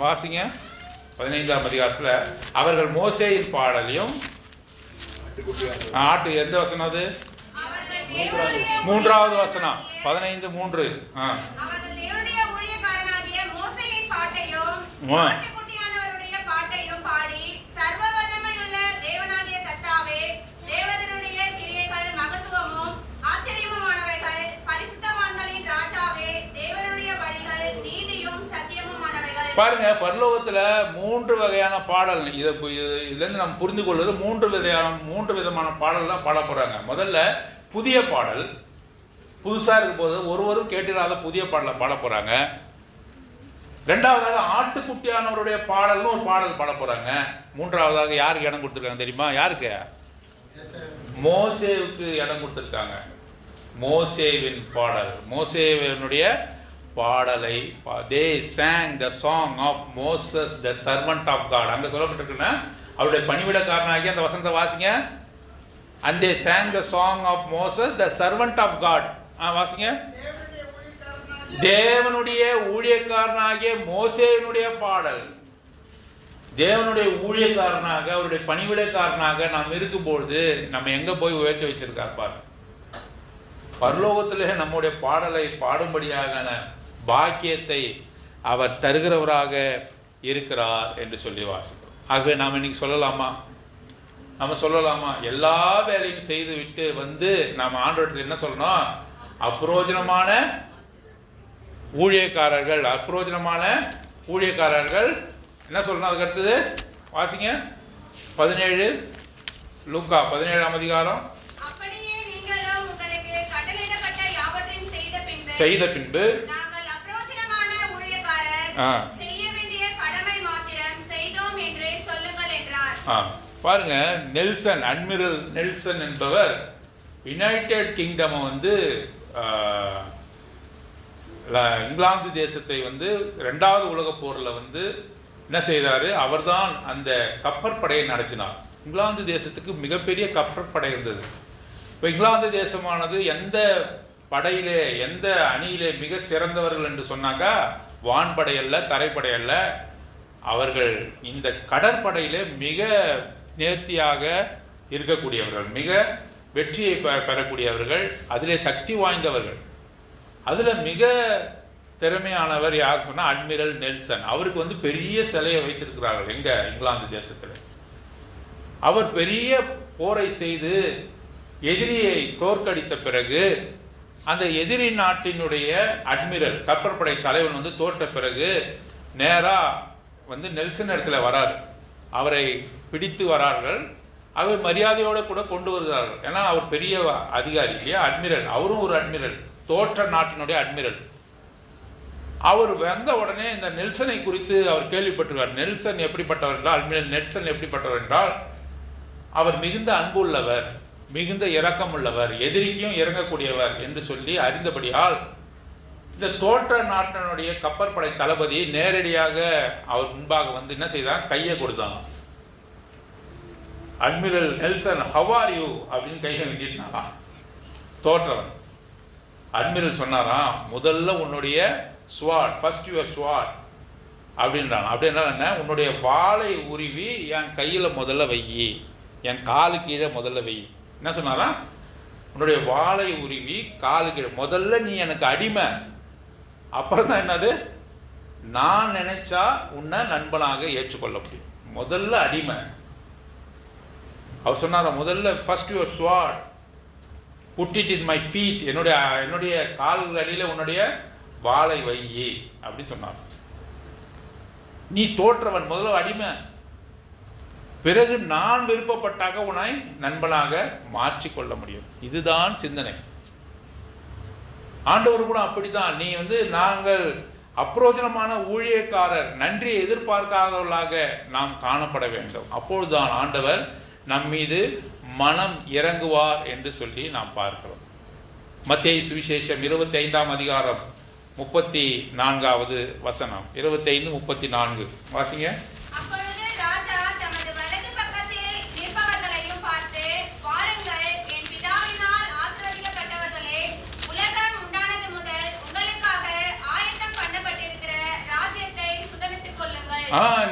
வாசிங்க. 15ஆம் அதிகாரத்தில் அவர்கள் மோசேயின் பாடலையும் எந்த வசனம் அது? 3வது வசனம். 15:3.
ஆட்டுக்குட்டியானவருடைய பாட்டையும் பாடி, சர்வ வல்லமையுள்ள தேவனாகிய கர்த்தாவே, தேவனுடைய கிரியைகள் மகத்துவமும் ஆச்சரியமுமானவைகள், பரிசுத்தவான்களின் ராஜாவே, தேவனுடைய வழிகள் நீதியும் சத்தியமுமானவைகள்.
பாருங்க, பரலோகத்துல 3 வகையான பாடல். இதுலேருந்து நம்ம புரிந்து கொள்வது 3 விதமான பாடல் தான் பாட போறாங்க. முதல்ல புதிய பாடல், புதுசா இருக்கும் போது ஒருவரும் கேட்டிராத புதிய பாடலை பாட போறாங்க. ரெண்டாவதாக ஆட்டுக்குட்டியானவருடைய பாடல்னு ஒரு பாடல் பாட போறாங்க. மூன்றாவதாக யாருக்கு இடம் கொடுத்துருக்காங்க தெரியுமா? யாருக்கு? மோசேவுக்கு இடம் கொடுத்துருக்காங்க. மோசேவின் பாடல், மோசேவினுடைய பாடலை, they sang the song of Moses the servant of God. அங்க சொல்லப்பட்டிருக்குன்னா அவருடைய பணிவிடக்காரனாகிய அந்த வசனத்தை வாசிங்க. and they sang the song of Moses the servant of God. வாசிங்க. தேவனுடைய ஊழியக்காரனாகிய மோசேவினுடைய பாடல். தேவனுடைய ஊழியக்காரனாக, அவருடைய பணிவிடக்காரனாக நாம் இருக்கும்பொழுது நம்ம எங்க போய் உயர்த்தி வச்சிருக்கார் பாரு. பரலோகத்திலே நம்முடைய பாடலை பாடும்படியான பாக்கியத்தை அவர் தருகிறவராக இருக்கிறார் என்று சொல்லி வாசிக்கிறோம். ஆகவே நாம் இன்னைக்கு நம்ம சொல்லலாமா? எல்லா வேலையும் செய்து விட்டு வந்து நாம் ஆண்டவரிடத்தில் என்ன சொல்லணும்? அப்ரோஜனமான ஊழியக்காரர்கள் என்ன சொல்லணும்? அதுக்கு அடுத்தது வாசிங்க. 17 லூக்கா 17ஆம் அதிகாரம்.
அப்படியே நீங்களும் உங்களுக்கு கட்டளையிடப்பட்ட யாவற்றையும்
செய்த பின்பு
நாங்கள் அப்ரோஜனமான ஊழியக்காரர் செய்ய வேண்டிய கடமை மாத்திரம் செய்தோம் என்று சொல்லுங்கள் என்றார்.
பாருங்க, நெல்சன், அட்மிரல் நெல்சன் என்பவர் யுனைடெட் கிங்டம் இங்கிலாந்து தேசத்தை 2வது உலகப் போரில் என்ன செய்தார்? அவர்தான் அந்த கப்பற்படையை நடத்தினார். இங்கிலாந்து தேசத்துக்கு மிகப்பெரிய கப்பற்படை இருந்தது. இப்போ இங்கிலாந்து தேசமானது எந்த படையிலே, எந்த அணியிலே மிக சிறந்தவர்கள் என்று சொன்னாக்கா, வான்படை அல்ல, தரைப்படை அல்ல, அவர்கள் இந்த கடற்படையிலே மிக நேர்த்தியாக இருக்கக்கூடியவர்கள், மிக வெற்றியை பெறக்கூடியவர்கள், அதிலே சக்தி வாய்ந்தவர்கள். அதில் மிக திறமையானவர் யார் சொன்னால் அட்மிரல் நெல்சன். அவருக்கு பெரிய சிலையை வைத்திருக்கிறார்கள் எங்க இங்கிலாந்து தேசத்தில். அவர் பெரிய போரை செய்து எதிரியை தோற்கடித்த பிறகு, அந்த எதிரி நாட்டினுடைய அட்மிரல், கப்பற்படை தலைவன் தோற்ற பிறகு நேராக நெல்சன் இடத்துல வரார். அவரை பிடித்து வரார்கள். அவர் மரியாதையோடு கூட கொண்டு வருகிறார்கள். ஏன்னா அவர் பெரிய அதிகாரி இல்லையா, அட்மிரல். அவரும் ஒரு அட்மிரல், தோற்ற நாட்டினுடைய அட்மிரல். அவர் வந்த உடனே இந்த நெல்சனை குறித்து அவர் கேள்விப்பட்டிருக்கார். நெல்சன் எப்படிப்பட்டவர் என்றால், அட்மிரல் நெல்சன் எப்படிப்பட்டவர் என்றால், அவர் மிகுந்த அன்பு உள்ளவர், மிகுந்த இரக்கம் உள்ளவர், எதிரிக்கும் இறங்கக்கூடியவர் என்று சொல்லி அறிந்தபடியால் இந்த தோற்ற நாட்டினுடைய கப்பற்படை தளபதி நேரடியாக அவர் முன்பாக என்ன செய்தார்? கையை கொடுத்தாங்க. Admiral Nelson, how are you அப்படின்னு கையை நீட்டினாரா தோற்றவன். அட்மிரல் சொன்னாராம், முதல்ல உன்னுடைய ஸ்வாட், ஃபர்ஸ்ட் யுவர் ஸ்வாட் அப்படின்றான். அப்படின்னா என்ன? உன்னுடைய வாளை உருவி என் கையில் முதல்ல வை, என் காலு கீழே முதல்ல வை. என்ன சொன்னாரா? உன்னுடைய வாளை உருவி காலு கீழே முதல்ல நீ எனக்கு அடிமை, அப்புறம் தான் என்னது நான் நினைச்சா உன்னை நண்பனாக ஏற்றுக்கொள்ள முடியும். முதல்ல அடிமை. அவர் சொன்னார, முதல்ல first your sword, put it in my feet, என்னுடைய கால்கள் அடியில் உன்னுடைய வாளை வை அப்படி சொன்னார். நீ தோற்றவன், முதல்ல அடிமை, பிறகு நான் விருப்பப்பட்டாக உன்னை நண்பனாக மாற்றிக்கொள்ள முடியும். இதுதான் சிந்தனை. ஆண்டவர் கூட அப்படித்தான். நீ நாங்கள் அப்ரோஜனமான ஊழியக்காரர், நன்றியை எதிர்பார்க்காதவர்களாக நாம் காணப்பட வேண்டும். அப்பொழுதுதான் ஆண்டவர் நம் மீது மனம் இறங்குவார் என்று சொல்லி நாம் பார்க்கிறோம். மத்தேயு சுவிசேஷம் 25ஆம் அதிகாரம் 34வது வசனம். 25:34 வாசிங்க.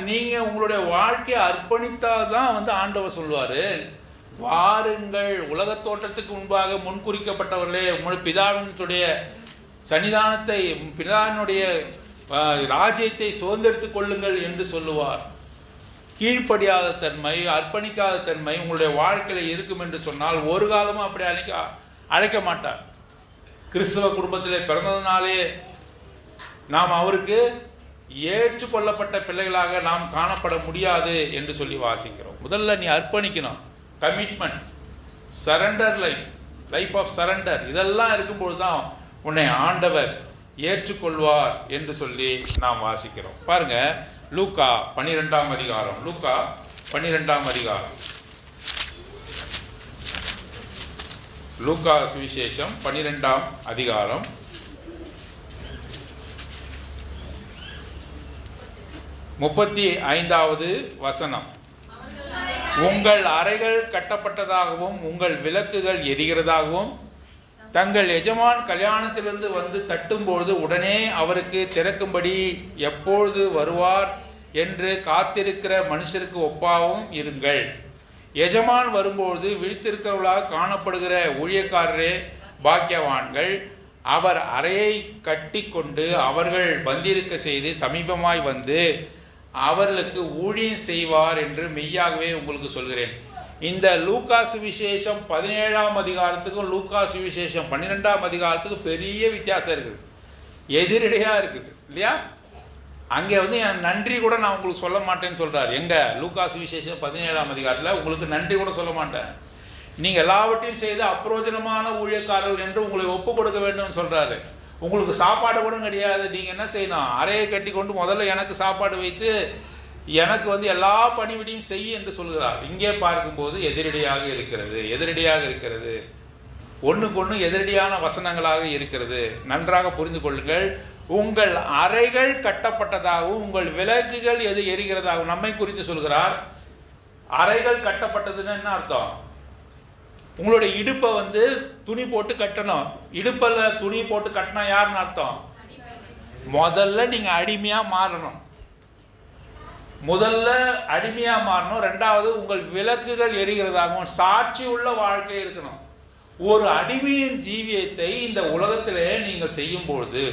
நீங்க உங்களுடைய வாழ்க்கையை அர்ப்பணித்தாதான் ஆண்டவர் சொல்லுவாரு, வாருங்கள், உலகத் தோற்றத்துக்கு முன்பாக முன்குறிக்கப்பட்டவர்களே, உங்களுடைய பிதாவினுடைய சன்னிதானத்தை, பிதாவினுடைய ராஜ்யத்தை சுதந்திரித்துக் கொள்ளுங்கள் என்று சொல்லுவார். கீழ்ப்படியாத தன்மை, அர்ப்பணிக்காத தன்மை உங்களுடைய வாழ்க்கையில் இருக்கும் என்று சொன்னால் ஒரு காலமும் அப்படி அழைக்க மாட்டார். கிறிஸ்தவ குடும்பத்தில் பிறந்ததுனாலே நாம் அவருக்கு ஏற்றுக்கொள்ளப்பட்ட பிள்ளைகளாக நாம் காணப்பட முடியாது என்று சொல்லி வாசிக்கிறோம். முதல்ல நீ அர்ப்பணிக்கணும், commitment, surrender life of surrender, இதெல்லாம் இருக்கும்போது தான் உன்னை ஆண்டவர் ஏற்றுக்கொள்வார் என்று சொல்லி நாம் வாசிக்கிறோம். பாருங்க, லூக்கா 12ஆம் அதிகாரம், லூக்கா 12ஆம் அதிகாரம், லூக்கா சுவிசேஷம் 12ஆம் அதிகாரம் 35வது வசனம். உங்கள் அறைகள் கட்டப்பட்டதாகவும் உங்கள் விளக்குகள் எரிகிறதாகவும் தங்கள் எஜமான் கல்யாணத்திலிருந்து வந்து தட்டும்பொழுது உடனே அவருக்கு திறக்கும்படி எப்பொழுது வருவார் என்று காத்திருக்கிற மனுஷருக்கு ஒப்பாகவும் இருங்கள். எஜமான் வரும்பொழுது விழித்திருக்கிறவர்களாக காணப்படுகிற ஊழியக்காரரே பாக்கியவான்கள். அவர் அறையை கட்டி கொண்டு அவர்கள் வந்திருக்க செய்து சமீபமாய் வந்து அவர்களுக்கு ஊழியம் செய்வார் என்று மெய்யாகவே உங்களுக்கு சொல்கிறேன். இந்த லூக்கா சுவிசேஷம் 17ஆம் அதிகாரத்துக்கும் லூக்கா சுவிசேஷம் 12ஆம் அதிகாரத்துக்கும் பெரிய வித்தியாசம் இருக்குது, எதிரடையாக இருக்குது இல்லையா? அங்கே வந்து என் நன்றி கூட நான் உங்களுக்கு சொல்ல மாட்டேன்னு சொல்கிறார். எங்கே? லூக்கா சுவிசேஷம் 17ஆம் அதிகாரத்தில் உங்களுக்கு நன்றி கூட சொல்ல மாட்டேன், நீங்கள் எல்லாவற்றையும் செய்து அப்பிரோஜனமான ஊழியக்காரர்கள் என்று உங்களை ஒப்பு கொடுக்க வேண்டும்னு சொல்கிறாரு. உங்களுக்கு சாப்பாடு கூட கிடையாது, நீங்கள் என்ன செய்யணும்? அறையை கட்டி கொண்டு முதல்ல எனக்கு சாப்பாடு வைத்து எனக்கு வந்து எல்லா பணிவிடையும் செய் என்று சொல்கிறார். இங்கே பார்க்கும்போது எதிரடியாக இருக்கிறது, ஒன்றுக்கு ஒன்று எதிரடியான வசனங்களாக இருக்கிறது. நன்றாக புரிந்து கொள்ளுங்கள். உங்கள் அறைகள் கட்டப்பட்டதாகவும் உங்கள் விளக்குகள் எது எரிகிறதாகவும் நம்மை குறித்து சொல்கிறார். அறைகள் கட்டப்பட்டதுன்னு என்ன அர்த்தம்? உங்களுடைய இடுப்பை வந்து துணி போட்டு கட்டணும். இடுப்பில் துணி போட்டு கட்டினா யாருன்னு அர்த்தம்? முதல்ல நீங்கள் அடிமையாக மாறணும். ரெண்டாவது உங்கள் விளக்குகள் எரிகிறதாகவும் சாட்சி உள்ள வாழ்க்கை இருக்கணும். ஒரு அடிமையின் ஜீவியத்தை இந்த உலகத்திலே நீங்கள் செய்யும் பொழுது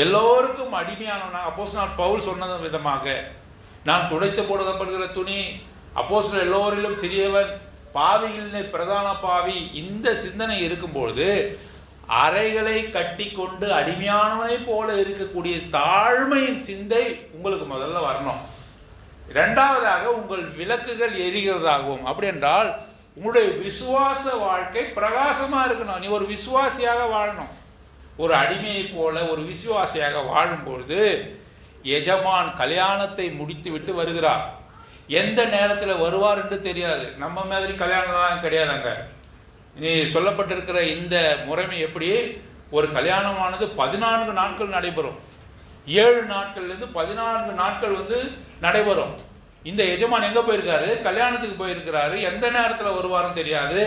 எல்லோருக்கும் அடிமையானவனா, அப்போஸ்தலன் பவுல் சொன்ன விதமாக நான் துடைத்து போடப்படுகிற துணி, அப்போஸ்தலர் எல்லோரிலும் சிறியவன், பாவிகளின் பிரதான பாவி, இந்த சிந்தனை இருக்கும்பொழுது அறைகளை கட்டி கொண்டு அடிமையானவனை போல இருக்கக்கூடிய தாழ்மையின் சிந்தை உங்களுக்கு முதல்ல வரணும். இரண்டாவதாக உங்கள் விளக்குகள் எரிகிறதாகவும், அப்படி என்றால் உங்களுடைய விசுவாச வாழ்க்கை பிரகாசமாக இருக்கணும். நீ ஒரு விசுவாசியாக வாழணும். ஒரு அடிமையை போல ஒரு விசுவாசியாக வாழும்பொழுது எஜமான் கல்யாணத்தை முடித்து விட்டு வருகிறார். எந்த நேரத்தில் வருவார் என்று தெரியாது. நம்ம மாதிரி கல்யாணம்லாம் கிடையாதுங்க. நீ சொல்லப்பட்டிருக்கிற இந்த முறைமை எப்படி? ஒரு கல்யாணமானது 14 நாட்கள் நடைபெறும். 7 நாட்கள்லேருந்து 14 நாட்கள் வந்து நடைபெறும். இந்த எஜமான் எங்கே போயிருக்காரு? கல்யாணத்துக்கு போயிருக்கிறாரு. எந்த நேரத்தில் வருவாருன்னு தெரியாது.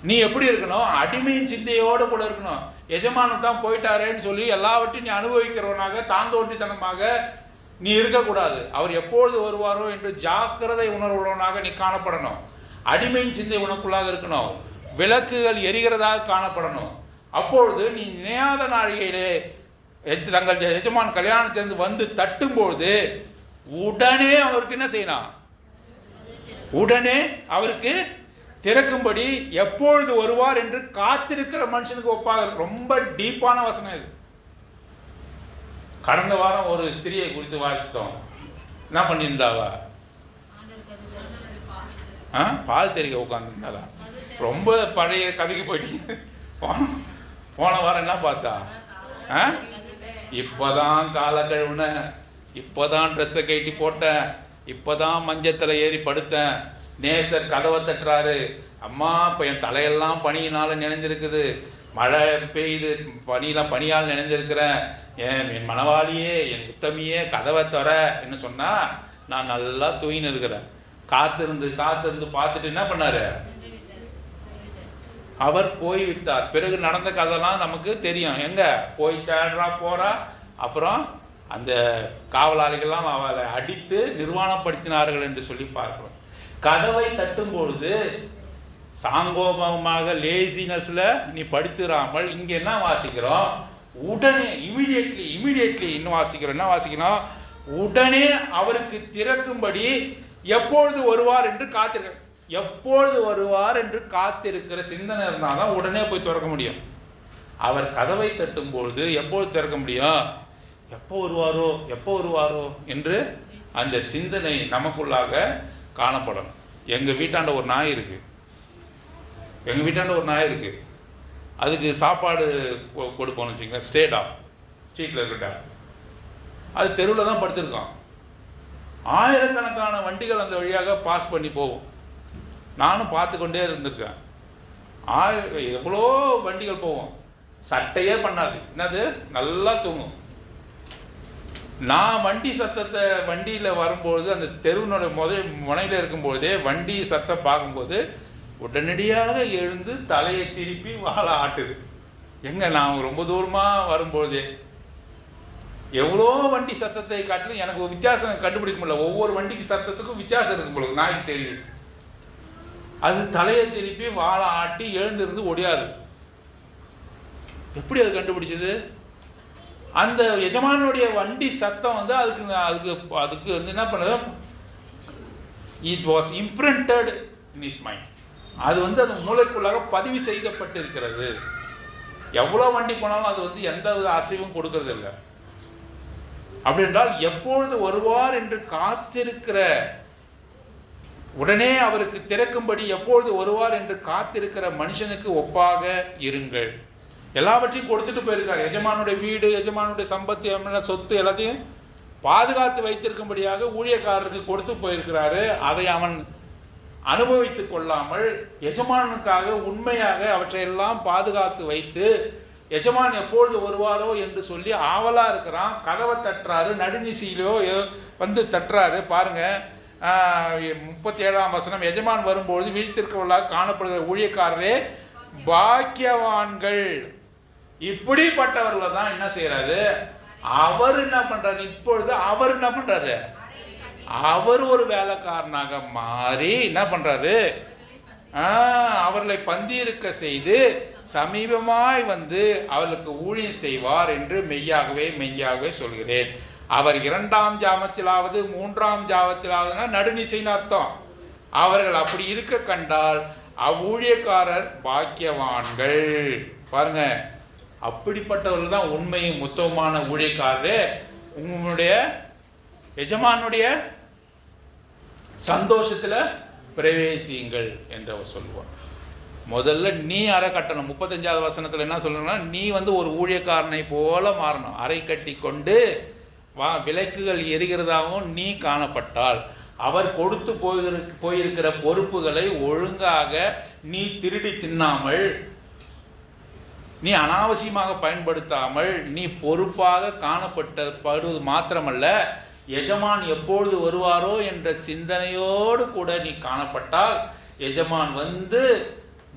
நீ எப்படி இருக்கணும்? அடிமையின் சிந்தையோடு கூட இருக்கணும். எஜமானுக்கு தான் போயிட்டாரேன்னு சொல்லி எல்லாவற்றையும் நீ அனுபவிக்கிறவனாக தாந்தோண்டித்தனமாக நீ இருக்கக்கூடாது. அவர் எப்பொழுது வருவாரோ என்று ஜாக்கிரதை உணர்வுள்ளவனாக நீ காணப்படணும். அடிமையின் சிந்தை உனக்குள்ளாக இருக்கணும். விளக்குகள் எரிகிறதாக காணப்படணும். அப்பொழுது நீ நினையாத நாழிகையிலே தங்கள் எஜமான் கல்யாணத்திலிருந்து வந்து தட்டும்பொழுது உடனே அவருக்கு என்ன செய்யணும்? உடனே அவருக்கு திறக்கும்படி எப்பொழுது வருவார் என்று காத்திருக்கிற மனுஷனுக்கு ஒப்பாக. ரொம்ப டீப்பான வசனம் இது. கடந்த வாரம் ஒரு ஸ்திரியை குறித்து வாசித்தோம். என்ன பண்ணியிருந்தாவா? பால் தெரிக்க உட்காந்துருந்தாளா? ரொம்ப பழைய கதைக்கு போயிட்டீங்க. போன வாரம் என்ன பார்த்தா? இப்போதான் காலை கழுவுன, இப்போதான் ட்ரெஸ்ஸை கட்டி போட்டேன், இப்போதான் மஞ்சத்தில் ஏறி படுத்தேன், நேசர் கதவை தட்டுறாரு, அம்மா இப்போ என் தலையெல்லாம் பனியினால் நினைஞ்சிருக்குது, மழை பெய்யுது, பனியால் நினைஞ்சிருக்கிறேன், என் மனவாளியே, என் உத்தமியே கதவை தர என்ன சொன்னால் நான் நல்லா தூயின்னு இருக்கிறேன். காத்திருந்து பார்த்துட்டு என்ன பண்ணாரு? அவர் போய்விட்டார். பிறகு நடந்த கதைலாம் நமக்கு தெரியும். எங்கே போய் தேடுறா போகிறா. அப்புறம் அந்த காவலாளிகள்லாம் அவளை அடித்து நிர்வாணப்படுத்தினார்கள் என்று சொல்லி பார்க்கிறோம். கதவை தட்டும் பொழுது சாங்கோபமாக லேசினஸில் நீ படுத்துறாமல் இங்கே என்ன வாசிக்கிறோம்? உடனே இமிடியேட்லி இன்னும் வாசிக்கிறோம். என்ன வாசிக்கணும்? உடனே அவருக்கு திறக்கும்படி எப்பொழுது வருவார் என்று காத்திருக்க. எப்பொழுது வருவார் என்று காத்திருக்கிற சிந்தனை இருந்தால் தான் உடனே போய் திறக்க முடியும். அவர் கதவை தட்டும் பொழுது எப்பொழுது திறக்க முடியும்? எப்போ வருவாரோ என்று அந்த சிந்தனை நமக்குள்ளாக காணப்படும். எங்கள் வீட்டாண்ட ஒரு நாய் இருக்கு. அதுக்கு சாப்பாடு கொடுப்போம்னு வச்சுக்கோங்க. ஸ்ட்ரீட்டில் இருக்கட்டா, அது தெருவில் தான் படுத்திருக்கோம். ஆயிரக்கணக்கான வண்டிகள் அந்த வழியாக பாஸ் பண்ணி போகும். நானும் பார்த்து கொண்டே இருந்திருக்கேன். எவ்வளோ வண்டிகள் போவோம், சட்டையே பண்ணாது. என்னது, நல்லா தூங்கும். நான் வண்டி சத்தத்தை வண்டியில் வரும்பொழுது அந்த தெருவினோட முனையில் இருக்கும்பொழுதே வண்டி சத்தம் பார்க்கும்போது உடனடியாக எழுந்து தலையை திருப்பி வாழை ஆட்டுது. நான் ரொம்ப தூரமாக வரும்பொழுதே எவ்வளோ வண்டி சத்தத்தை காட்டிலும் எனக்கு ஒரு வித்தியாசம் கண்டுபிடிக்க முடியல. ஒவ்வொரு வண்டிக்கு சத்தத்துக்கும் வித்தியாசம் இருக்கும் பொழுது நாய்க்கு தெரியுது. அது தலையை திருப்பி வாழை ஆட்டி எழுந்திருந்து ஒடியாது. எப்படி அது கண்டுபிடிச்சது? அந்த எஜமானுடைய வண்டி சத்தம் வந்து அதுக்கு என்ன பண்ணுது? It was imprinted in his mind. அது அந்த மூளைக்குள்ளாக பதிவு செய்யப்பட்டிருக்கிறது. எவ்வளோ வண்டி போனாலும் அது எந்த வித அசைவும் கொடுக்கறது இல்லை. அப்படி என்றால் எப்பொழுது வருவார் என்று காத்திருக்கிற, உடனே அவருக்கு திறக்கும்படி எப்பொழுது வருவார் என்று காத்திருக்கிற மனுஷனுக்கு ஒப்பாக இருங்கள். எல்லாவற்றையும் கொடுத்துட்டு போயிருக்கார். எஜமானுடைய வீடு, எஜமானுடைய சம்பத்து, சொத்து எல்லாத்தையும் பாதுகாத்து வைத்திருக்கும்படியாக ஊழியக்காரருக்கு கொடுத்து போயிருக்கிறாரு. அதை அவன் அனுபவித்து கொள்ளாமல் எஜமானுக்காக உண்மையாக அவற்றையெல்லாம் பாதுகாத்து வைத்து எஜமான் எப்பொழுது வருவாரோ என்று சொல்லி ஆவலா இருக்கிறான். கதவை தட்டுறாரு, நடுநிசையிலோ தட்டுறாரு. பாருங்க 37ஆம் வசனம், எஜமான் வரும்பொழுது விழித்திருக்கவர்களாக காணப்படுகிற ஊழியக்காரரே பாக்கியவான்கள். இப்படிப்பட்டவர்களை தான் என்ன செய்யறாரு? அவர் என்ன பண்றாரு? இப்பொழுது அவர் என்ன பண்றாரு? அவர் ஒரு வேலைக்காரனாக மாறி என்ன பண்றாரு? அவர்களை பந்தியிருக்க செய்து சமீபமாய் அவர்களுக்கு ஊழியம் செய்வார் என்று மெய்யாகவே சொல்கிறேன். அவர் 2ஆம் ஜாமத்திலாவது 3ஆம் ஜாமத்திலாவதுனா நடுநிசைன்னு அர்த்தம். அவர்கள் அப்படி இருக்க கண்டால் அவ்வூழியக்காரர் பாக்கியவான்கள். பாருங்க, அப்படிப்பட்டவர்கள் தான் உண்மையும் மொத்தமான ஊழியக்காரரு. உங்களுடைய எஜமானுடைய சந்தோஷத்துல பிரவேசியுங்கள் என்று அவர் சொல்லுவார். முதல்ல நீ அறை கட்டணும். 35ஆவது வசனத்துல என்ன சொல்றேன்னா, நீ ஒரு ஊழியக்காரனை போல மாறணும். அறை கட்டி கொண்டு விளக்குகள் எரிகிறதாகவும் நீ காணப்பட்டால் அவர் கொடுத்து போயிருக்கிற பொறுப்புகளை ஒழுங்காக நீ திருடி தின்னாமல், நீ அனாவசியமாக பயன்படுத்தாமல், நீ பொறுப்பாக காணப்படுவது மாத்திரமல்ல, எஜமான் எப்பொழுது வருவாரோ என்ற சிந்தனையோடு கூட நீ காணப்பட்டால், எஜமான்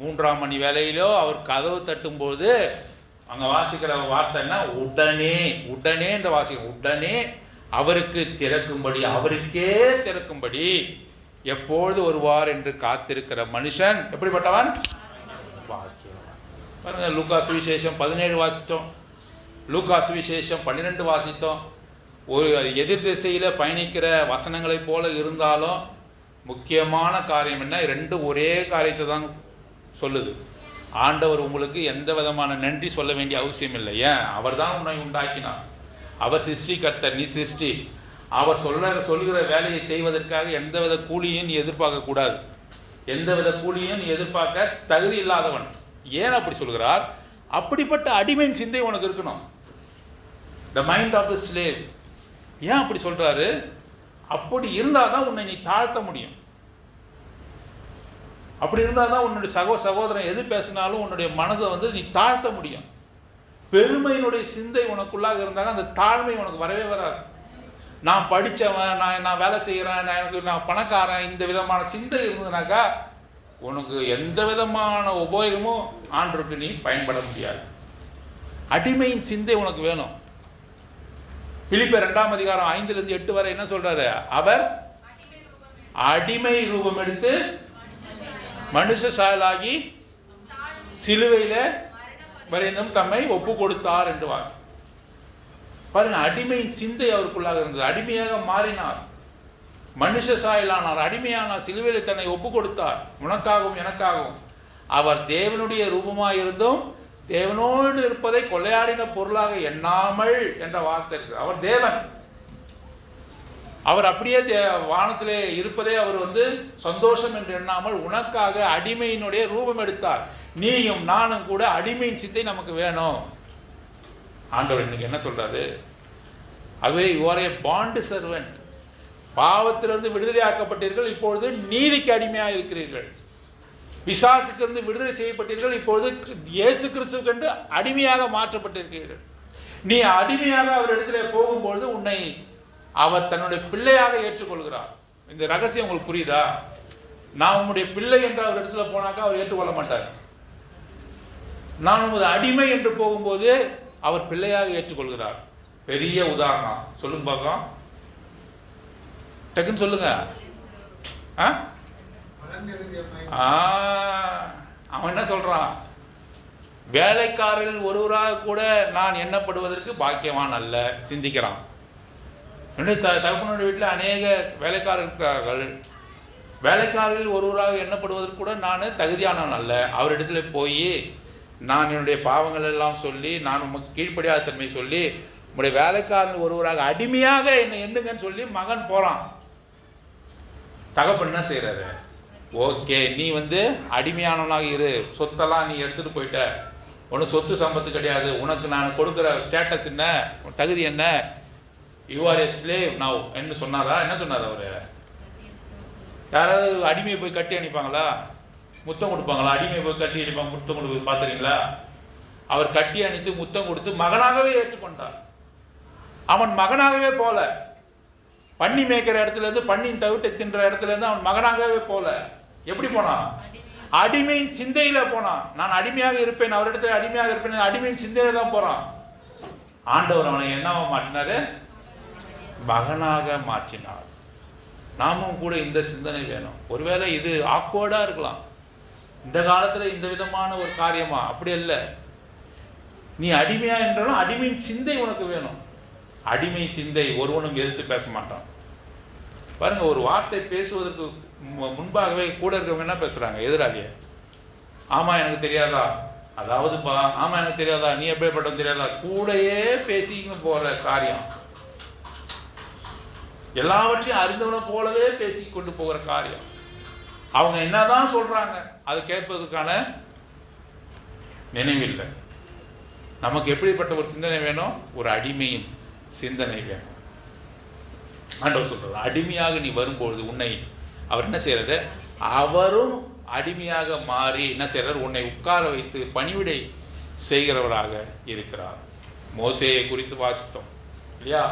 3ஆம் மணி வேளையிலோ அவர் கதவு தட்டும்போது அங்க வாசிக்கிற வார்த்தை என்ன? உடனே என்ற வாசிக்க, உடனே அவருக்கு திறக்கும்படி, அவருக்கே திறக்கும்படி எப்பொழுது வருவார் என்று காத்திருக்கிற மனுஷன் எப்படிப்பட்டவன்? பாருங்க, லூக்கா சுவிசேஷம் 17 வாசித்தோம், லூக்கா சுவிசேஷம் 12 வாசித்தோம். ஒரு எதிர் திசையில் பயணிக்கிற வசனங்களை போல இருந்தாலும் முக்கியமான காரியம் என்ன? 2 ஒரே காரியத்தை தான் சொல்லுது. ஆண்டவர் உங்களுக்கு எந்த விதமான நன்றி சொல்ல வேண்டிய அவசியம் இல்லை. ஏன்? அவர் தான் உன்னை உண்டாக்கினார். அவர் சிருஷ்டிகர்த்தர், நீ சிருஷ்டி. அவர் சொல்லுகிற வேலையை செய்வதற்காக எந்தவித கூலியும் நீ எதிர்பார்க்க கூடாது. எந்தவித கூலியும் நீ எதிர்பார்க்க தகுதி இல்லாதவன். ஏன் அப்படி சொல்கிறார்? அப்படிப்பட்ட அடிமையின் சிந்தை உனக்கு இருக்கணும். The mind of the slave. ஏன் அப்படி சொல்றாரு? அப்படி இருந்தால் தான் உன்னை நீ தாழ்த்த முடியும். அப்படி இருந்தால் தான் உன்னுடைய சகோதரன் எது பேசினாலும் உன்னுடைய மனதை நீ தாழ்த்த முடியும். பெருமையினுடைய சிந்தை உனக்குள்ளாக இருந்தாங்க அந்த தாழ்மை உனக்கு வரவே வராது. நான் படித்தவன், நான் வேலை செய்கிறேன், நான் பணக்காரன், இந்த விதமான சிந்தை இருந்ததுனாக்கா உனக்கு எந்த விதமான உபயோகமும் ஆண்டவருக்கு நீ பயன்பட முடியாது. அடிமையின் சிந்தை உனக்கு வேணும். பிலிப்பியர் 2ஆம் அதிகாரம் 5 8 வரை என்ன சொல்றாரு? அவர் அடிமை ரூபம் எடுத்து மனுஷ சாயலாகி சிலுவையில வரையிலும் தம்மை ஒப்பு கொடுத்தார் என்று வாசி. பாருங்க, அடிமையின் சிந்தை அவருக்குள்ளாக இருந்தது. அடிமையாக மாறினார், மனுஷ சாயலானார், அடிமையானார், சிலுவையில் தன்னை ஒப்பு கொடுத்தார், உனக்காகவும் எனக்காகவும். அவர் தேவனுடைய ரூபமாக இருந்தும் தேவனோடு இருப்பதை கொள்ளையாடின பொருளாக எண்ணாமல் என்ற வார்த்தை இருக்குது. அவர் தேவன், அவர் அப்படியே வானத்திலே இருப்பதே அவர் சந்தோஷம் என்று எண்ணாமல் உனக்காக அடிமையினுடைய ரூபம் எடுத்தார். நீயும் நானும் கூட அடிமையின் சிந்தை நமக்கு வேணும். ஆண்டவர் இன்னைக்கு என்ன சொல்றாரு? ஆகவே you R A bond servant. பாவத்திலிருந்து விடுதலை ஆக்கப்பட்டீர்கள், இப்பொழுது நீதிக்கு அடிமையாக இருக்கிறீர்கள். பிசாசுக்கிருந்து விடுதலை செய்யப்பட்டீர்கள், இப்பொழுது இயேசு கிறிஸ்துவுக்கு அடிமையாக மாற்றப்பட்டிருக்கிறீர்கள். நீ அடிமையாக அவர் இடத்துல போகும்பொழுது உன்னை அவர் தன்னுடைய பிள்ளையாக ஏற்றுக்கொள்கிறார். இந்த ரகசியம் உங்களுக்கு புரியுதா? நான் உங்களுடைய பிள்ளை என்று அவர் இடத்துல போனாக்கா அவர் ஏற்றுக்கொள்ள மாட்டார். நான் உமது அடிமை என்று போகும்போது அவர் பிள்ளையாக ஏற்றுக்கொள்கிறார். பெரிய உதாரணம் சொல்லுங்க பார்க்கலாம், டக்குன்னு சொல்லுங்க. அவன் என்ன சொல்றான்? வேலைக்காரர்கள் ஒருவராக கூட நான் எண்ணப்படுவதற்கு பாக்கியவான் அல்ல சிந்திக்கிறான். தகப்பனுடைய வீட்டில் அநேக வேலைக்காரர்கள் இருக்கிறார்கள். வேலைக்காரர்கள் ஒருவராக எண்ணப்படுவதற்கு கூட நான் தகுதியானவன் அல்ல. அவரிடத்துல போய் நான் என்னுடைய பாவங்கள் எல்லாம் சொல்லி, நான் உமக்கு கீழ்ப்படியாத தன்மை சொல்லி, உங்களுடைய வேலைக்காரன் ஒருவராக அடிமையாக என்னை எண்ணுங்கன்னு சொல்லி மகன் போறான். தகப்பன் என்ன செய்யறாரு? ஓகே, நீ அடிமையானவனாக இரு, சொத்தெல்லாம் நீ எடுத்துட்டு போயிட்ட, ஒன்றும் சொத்து சம்பத்து கிடையாது, உனக்கு நான் கொடுக்குற ஸ்டேட்டஸ் என்ன, தகுதி என்ன, you R A slave now என்று சொன்னாரா? என்ன சொன்னார் அவரு? யாராவது அடிமையை போய் கட்டி அனுப்பாங்களா? முத்தம் கொடுப்பாங்களா? அடிமையை போய் கட்டி அனுப்பாங்க, முத்தம் கொடுத்து பார்த்துறீங்களா? அவர் கட்டி அணித்து முத்தம் கொடுத்து மகனாகவே ஏற்றுக்கொண்டார். அவன் மகனாகவே போல, பண்ணி மேய்க்கிற இடத்துல இருந்து, பண்ணின் தவிட்டை தின்ற இடத்துல இருந்து அவன் மகனாகவே போல. எப்படி போனான்? அடிமையின் சிந்தையில போனான். நான் அடிமையாக இருப்பேன், அவரிடத்துல அடிமையாக இருப்பேன், அடிமையின் சிந்தையில தான் போறான். ஆண்டவர் அவனை என்னவா மாற்றினாரு? மகனாக மாற்றினார். நாமும் கூட இந்த சிந்தனை வேணும். ஒருவேளை இது ஆக்வர்டா இருக்கலாம், இந்த காலத்துல இந்த விதமான ஒரு காரியமா? அப்படி இல்லை. நீ அடிமையா என்றாலும் அடிமையின் சிந்தை உனக்கு வேணும். அடிமை சிந்தை ஒருவனும் எதிர்த்து பேச மாட்டான். பாருங்க, ஒரு வார்த்தை பேசுவதற்கு முன்பாகவே கூட இருக்கிறவங்க என்ன பேசுறாங்க? எதிராளிய. ஆமா எனக்கு தெரியாதா, அதாவதுப்பா, ஆமா எனக்கு தெரியாதா, நீ எப்படிப்பட்டவன் தெரியாதா, கூடையே பேசிக்கணும் போற காரியம், எல்லாவற்றையும் அறிந்தவனை போலவே பேசி கொண்டு போகிற காரியம். அவங்க என்னதான் சொல்றாங்க அது கேட்பதற்கான நினைவில்லை. நமக்கு எப்படிப்பட்ட ஒரு சிந்தனை வேணும்? ஒரு அடிமையின் சிந்தனை வேணும். ஆண்டவர் சொல்றார், அடிமையாக நீ வரும்பொழுது உன்னை அவர் என்ன செய்யறாரு? அவரும் அடிமையாக மாறி என்ன செய்யறார்? உன்னை உட்கார வைத்து பணிவிடை செய்கிறவராக இருக்கிறார். மோசேயை குறித்து வாசித்தோம் இல்லையா?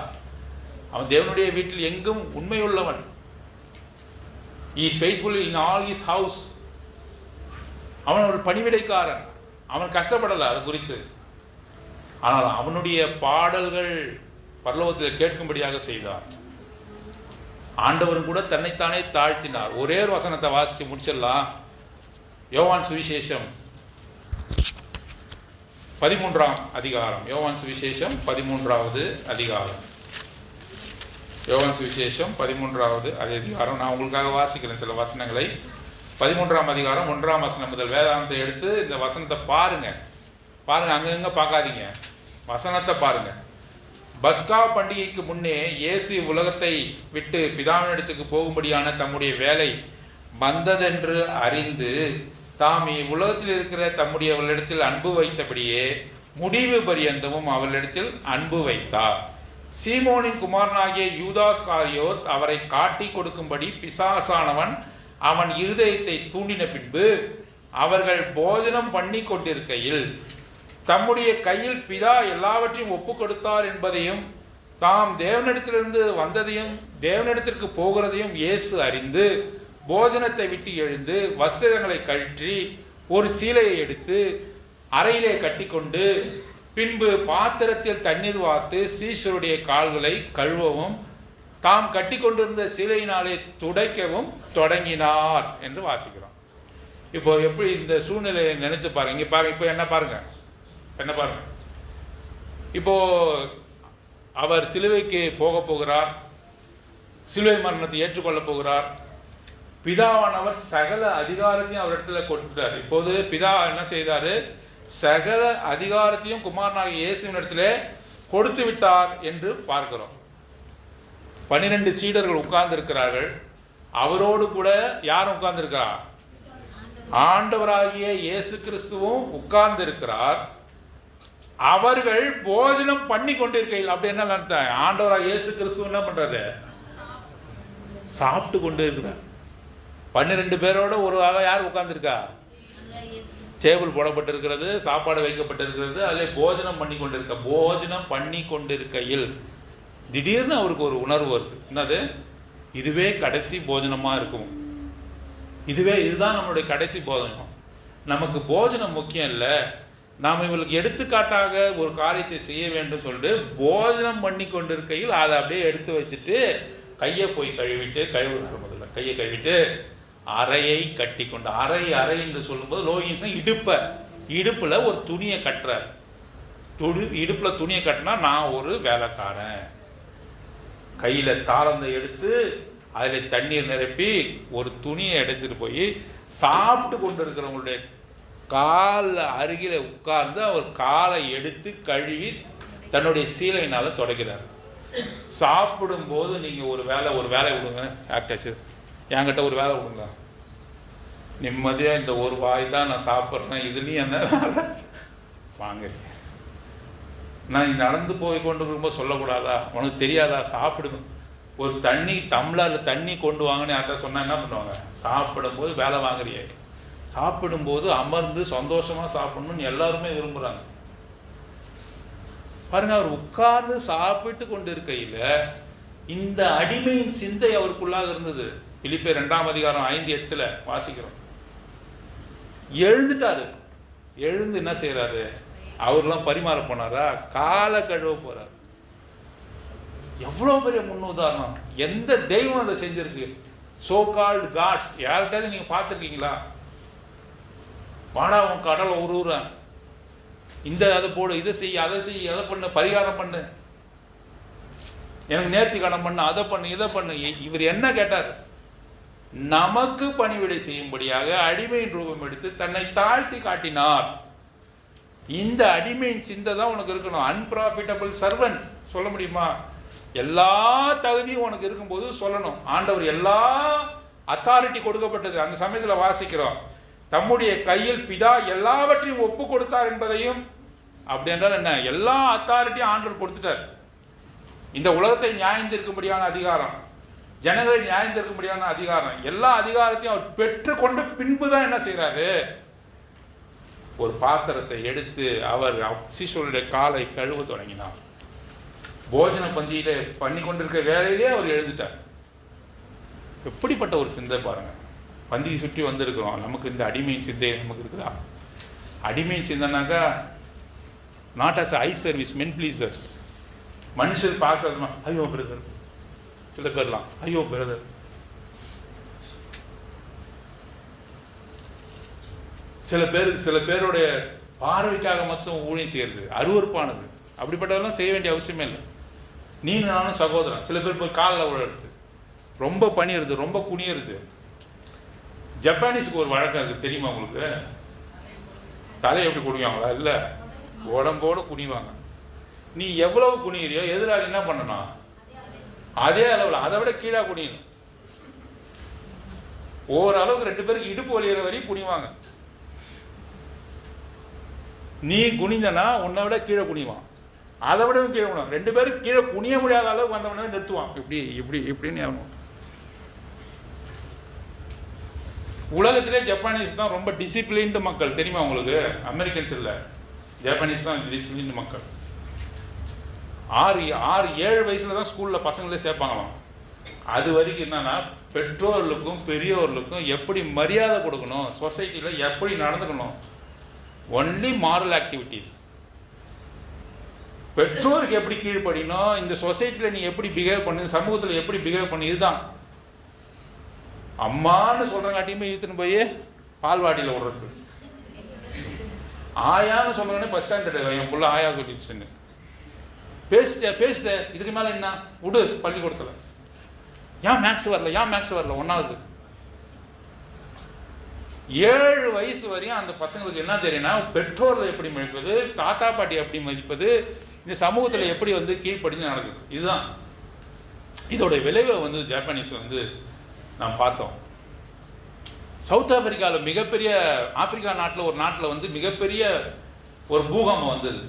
அவன் தேவனுடைய வீட்டில் எங்கும் உண்மையுள்ளவன். He is faithful in all his house. அவன் ஒரு பணிவிடைக்காரன். அவன் கஷ்டப்படலை அது குறித்து. ஆனால் அவனுடைய பாடல்கள் பரலோகத்தில் கேட்கும்படியாக செய்தார். ஆண்டவரும் கூட தன்னைத்தானே தாழ்த்தினார். ஒரே ஒரு வசனத்தை வாசித்து முடிச்சிடலாம். யோவான் சுவிசேஷம் 13ஆம் அதிகாரம். யோவான் சுவிசேஷம் 13வது அதிகாரம். யோவான் சுவிசேஷம் 13வது அதிகாரம். நான் உங்களுக்காக வாசிக்கிறேன் சில வசனங்களை. 13ஆம் அதிகாரம் 1ஆம் வசனம் முதல் வேதாந்தத்தை எடுத்து இந்த வசனத்தை பாருங்க. அங்கங்க பார்க்காதீங்க, வசனத்தை பாருங்க. பஸ்கா பண்டிகைக்கு முன்னே இயேசு உலகத்தை விட்டு பிதாவினிடத்துக்கு போகும்படியான தம்முடைய வேலை வந்ததென்று அறிந்து தாம் இவ்வுலகத்தில் இருக்கிற தம்முடையவர்களிடத்தில் அன்பு வைத்தபடியே முடிவு பரியந்தமும் அவர்களிடத்தில் அன்பு வைத்தார். சீமோனின் குமாரனாகிய யூதாஸ் காரியோத் அவரை காட்டி கொடுக்கும்படி பிசாசானவன் அவன் இருதயத்தை தூண்டின பின்பு அவர்கள் போஜனம் பண்ணி கொண்டிருக்கையில் தம்முடைய கையில் பிதா எல்லாவற்றையும் ஒப்பு கொடுத்தார் என்பதையும் தாம் தேவனிடத்திலிருந்து வந்ததையும் தேவனிடத்திற்கு போகிறதையும் இயேசு அறிந்து போஜனத்தை விட்டு எழுந்து வஸ்திரங்களை கழற்றி ஒரு சீலையை எடுத்து அறையிலே கட்டிக்கொண்டு பின்பு பாத்திரத்தில் தண்ணீர் வார்த்து சீஷருடைய கால்களை கழுவவும் தாம் கட்டி கொண்டிருந்த சீலையினாலே துடைக்கவும் தொடங்கினார் என்று வாசிக்கிறோம். இப்போ எப்படி இந்த சூழ்நிலையை நினைத்து பாருங்க. இங்கே பாருங்க, இப்போ என்ன பாருங்க, என்ன பாருங்க, இப்போ அவர் சிலுவைக்கு போக போகிறார், சிலுவை மரணத்தை ஏற்றுக்கொள்ள போகிறார். பிதாவானவர் சகல அதிகாரத்தையும் அவரிடத்துல கொடுத்துட்டார். இப்போது பிதா என்ன செய்தாரு? சகல அதிகாரத்தையும் குமாரனாகிய இயேசுவின் இடத்துல கொடுத்து விட்டார் என்று பார்க்கிறோம். 12 சீடர்கள் உட்கார்ந்து இருக்கிறார்கள். அவரோடு கூட யார் உட்கார்ந்து இருக்கிறார்? ஆண்டவராகிய இயேசு கிறிஸ்துவும் உட்கார்ந்து இருக்கிறார். அவர்கள் போஜனம் பண்ணி கொண்டிருக்கையில், அப்படி என்ன அர்த்தம்? ஆண்டவராகிய இயேசு கிறிஸ்து என்ன பண்றாரு? சாப்பிட்டு கொண்டு இருக்கிறார். 12 பேரோட ஒரு ஆளா யார் உட்கார்ந்துருக்கா? டேபிள் போடப்பட்டிருக்கிறது, சாப்பாடு வைக்கப்பட்டிருக்கிறது, அதில் போஜனம் பண்ணி கொண்டிருக்க. போஜனம் பண்ணி கொண்டிருக்கையில் திடீர்னு அவருக்கு ஒரு உணர்வு வருது. என்னது? இதுவே கடைசி போஜனமாக இருக்கும். இதுதான் நம்மளுடைய கடைசி போஜனம். நமக்கு போஜனம் முக்கியம் இல்லை, நாம் இவங்களுக்கு எடுத்துக்காட்டாக ஒரு காரியத்தை செய்ய வேண்டும் சொல்லிட்டு போஜனம் பண்ணி கொண்டிருக்கையில் அதை அப்படியே எடுத்து வச்சுட்டு கையை போய் கழுவிட்டு, கழுவுறாரு. முதல்ல கையை கழுவிட்டு அறையை கட்டி கொண்டு, அறை என்று சொல்லும்போது லோகின்சன் இடுப்பில் ஒரு துணியை கட்டுறார். இடுப்பில் துணியை கட்டினா நான் ஒரு வேலைக்காரன். கையில் தாளந்தை எடுத்து அதில் தண்ணீர் நிரப்பி ஒரு துணியை எடுத்துட்டு போய் சாப்பிட்டு கொண்டு இருக்கிறவங்களுடைய கால் அருகில் உட்கார்ந்து அவர் காலை எடுத்து கழுவி தன்னுடைய சீலையினால் தொடக்கிறார். சாப்பிடும்போது நீங்கள் ஒரு வேலை விடுங்க, யார்கிட்டாச்சு என்கிட்ட ஒரு வேலை விடுங்க, நிம்மதியாக இந்த ஒரு வாய் தான் நான் சாப்பிட்றேன், இதுலேயும் என்ன வேலை வாங்க. நான் நடந்து போய் கொண்டு இருக்கும்போது சொல்லக்கூடாதா? உனக்கு தெரியாதா? சாப்பிடுங்க. ஒரு டம்ளரில் தண்ணி கொண்டு வாங்கன்னு யார்கிட்ட சொன்னால் என்ன பண்ணுவாங்க? சாப்பிடும்போது வேலை வாங்குறியே. சாப்பிடும்போது அமர்ந்து சந்தோஷமாக சாப்பிடணும்னு எல்லாருமே விரும்புகிறாங்க. பாருங்க, அவர் உட்கார்ந்து சாப்பிட்டு கொண்டு இருக்கையில் இந்த அடிமையின் சிந்தை அவருக்குள்ளாக இருந்தது. பிலிப்பியர் 2ஆம் அதிகாரம் 5:8 வாசிக்கிறோம். எழுந்துட்டாரு. எழுந்து என்ன செய்யறாரு? அவர்லாம் பரிமாற போனாரா? காலை கழுவ போறார். எவ்வளவு பெரிய முன்னுதாரணம்! எந்த தெய்வம் அதை செஞ்சிருக்கு? சோ கால்டு காட்ஸ் யார்கிட்ட நீங்க பார்த்துருக்கீங்களா? வாடா உன் கடலை உருவுறான், இந்த அதை போடு, இதை செய், அதை செய், அதை பண்ணு, பரிகாரம் பண்ணு, எனக்கு நேர்த்தி கடன் பண்ணு, அதை பண்ணு, இதை பண்ணு. இவர் என்ன கேட்டார்? நமக்கு பணிவிடை செய்யும்படியாக அடிமையின் ரூபம் எடுத்து தன்னை தாழ்த்தி காட்டினார். இந்த அடிமையின் சிந்தை தான் உனக்கு இருக்கணும். அன்பிராஃபிட்டபிள் சர்வன்ட் சொல்ல முடியுமா? எல்லா தகுதியும் உனக்கு இருக்கும்போது சொல்லணும். ஆண்டவர் எல்லா அத்தாரிட்டி கொடுக்கப்பட்டது. அந்த சமயத்தில் வாசிக்கிறோம், தம்முடைய கையில் பிதா எல்லாவற்றையும் ஒப்பு கொடுத்தார் என்பதையும். அப்படி என்றால் என்ன? எல்லா அத்தாரிட்டியும் ஆண்டவர் கொடுத்துட்டார். இந்த உலகத்தை நியாயந்திருக்கும்படியான அதிகாரம், ஜனங்களை நியாயந்திருக்கும்படியான அதிகாரம், எல்லா அதிகாரத்தையும் அவர் பெற்றுக்கொண்டு பின்பு தான் என்ன செய்கிறாரு? ஒரு பாத்திரத்தை எடுத்து அவர் சீஷருடைய காலை கழுவ தொடங்கினார். போஜன பந்தியில பண்ணி கொண்டிருக்க வேலையிலே அவர் எழுந்துட்டார். எப்படிப்பட்ட ஒரு சிந்தை பாருங்க! பந்தியை சுற்றி வந்திருக்கிறோம், நமக்கு இந்த அடிமையின் சிந்தை நமக்கு இருக்குதா? அடிமையின் சிந்தைனாக்கா not as I service, men pleasers. மனுஷர் பார்க்கறதுமா ஐயோ பிரதர், சில பேர்லாம் ஐயோ பிரதர். சில பேருடைய பார்வைக்காக மட்டும் ஊழியம் செய்யறது அருவருப்பானது. அப்படிப்பட்டதெல்லாம் செய்ய வேண்டிய அவசியமே இல்லை. நீ நானும் சகோதரன். சில பேர் போய் காலில் விழுறது, ரொம்ப பணியிறது, ரொம்ப குனியறது. ஜப்பானீஸுக்கு ஒரு வழக்கம் இருக்குது தெரியுமா உங்களுக்கு? தலையை எப்படி குனிவாங்களா? இல்லை, உடம்போடு குனிவாங்க. நீ எவ்வளவு குனிகிறியோ எதிராளி என்ன பண்ணணும்? அதே அளவில், அதை விட கீழே குனியணும். ஓரளவுக்கு 2 பேருக்கு இடுப்பு வலிகிற வரையும் குனிவாங்க. நீ குனிந்தனா உன்னை விட கீழே குனிவான், அதை விட கீழே குனிவான். 2 பேரும் கீழே குனிய முடியாத அளவுக்கு வந்தவன நிறுத்துவான். இப்படி இப்படி இப்படின்னு. உலகத்திலே ஜப்பானீஸ் தான் ரொம்ப டிசிப்ளின்டு மக்கள், தெரியுமா உங்களுக்கு? அமெரிக்கன்ஸ் இல்லை, ஜப்பானீஸ் தான் டிசிப்ளின்டு மக்கள். 6-7 வயசுல தான் ஸ்கூலில் பசங்களே சேர்ப்பாங்களாம். அது வரைக்கும் என்னன்னா, பெற்றோர்களுக்கும் பெரியவர்களுக்கும் எப்படி மரியாதை கொடுக்கணும், சொசைட்டியில் எப்படி நடந்துக்கணும், ஒன்லி மாரல் ஆக்டிவிட்டீஸ். பெற்றோருக்கு எப்படி கீழ்ப்படினோம், இந்த சொசைட்டியில் நீ எப்படி பிஹேவ் பண்ணு, சமூகத்தில் எப்படி பிஹேவ் பண்ணு, இதுதான். அம்மான்னு சொல்கிறங்காட்டியுமே இழுத்துன்னு போய் பால்வாடியில் விடுறது. ஆயான்னு சொன்னோடனே ஃபஸ்ட் ஸ்டாண்டர்ட் என் பிள்ளை ஆயா சொல்லிடுச்சுன்னு பேசுத இதுக்கு மேலே என்ன விடு பள்ளிக்கூடத்தில். ஏன் மேக்ஸ் வரல 1வது 7 வயசு வரையும் அந்த பசங்களுக்கு என்ன தெரியும்னா பெற்றோர்கள் எப்படி மதிப்பது, தாத்தா பாட்டி எப்படி மதிப்பது, இந்த சமூகத்தில் எப்படி கீழ்ப்படிஞ்சு நடக்குது. இதுதான் இதோடைய விளைவை ஜப்பானீஸ் நாம் பார்த்தோம். சவுத் ஆப்பிரிக்காவில் மிகப்பெரிய ஆப்பிரிக்கா நாட்டில் ஒரு நாட்டில் மிகப்பெரிய ஒரு பூகம்பம் வந்தது.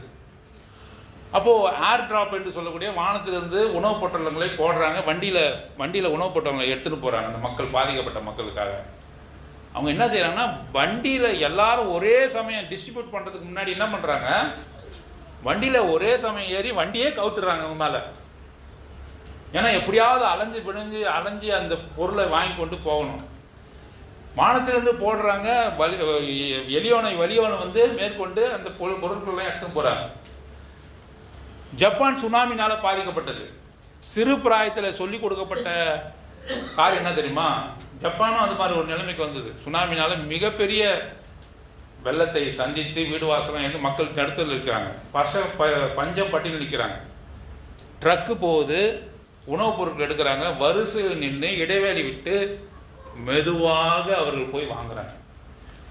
அப்போது ஏர் ட்ராப் என்று சொல்லக்கூடிய வானத்திலிருந்து உணவுப் பொட்டலங்களை போடுறாங்க, வண்டியில் உணவுப் பொட்டலங்களை எடுத்துகிட்டு போகிறாங்க அந்த மக்கள், பாதிக்கப்பட்ட மக்களுக்காக. அவங்க என்ன செய்கிறாங்கன்னா வண்டியில் எல்லாரும் ஒரே சமயம் டிஸ்ட்ரிபியூட் பண்ணுறதுக்கு முன்னாடி என்ன பண்ணுறாங்க, வண்டியில் ஒரே சமயம் ஏறி வண்டியே கவுத்துடுறாங்க அவங்க மேலே. ஏன்னா எப்படியாவது அலைஞ்சு அந்த பொருளை வாங்கி கொண்டு போகணும். வானத்திலிருந்து போடுறாங்க, வலியோனை மேற்கொண்டு அந்த பொருட்கள்லாம் எடுத்துன்னு போகிறாங்க. ஜப்பான் சுனாமினால் பாதிக்கப்பட்டது. சிறு பிராயத்தில் சொல்லிக் கொடுக்கப்பட்ட காரியம் என்ன தெரியுமா, ஜப்பானும் அது மாதிரி ஒரு நிலைமைக்கு வந்தது. சுனாமினால் மிகப்பெரிய வெள்ளத்தை சந்தித்து வீடு வாசலம் மக்கள் தடுத்தல் இருக்கிறாங்க, பஞ்சம் பட்டியல் நிற்கிறாங்க. ட்ரக்கு போகுது, உணவுப் பொருட்கள் எடுக்கிறாங்க, வரிசையில் நின்று இடைவேளை விட்டு மெதுவாக அவர்கள் போய் வாங்குறாங்க.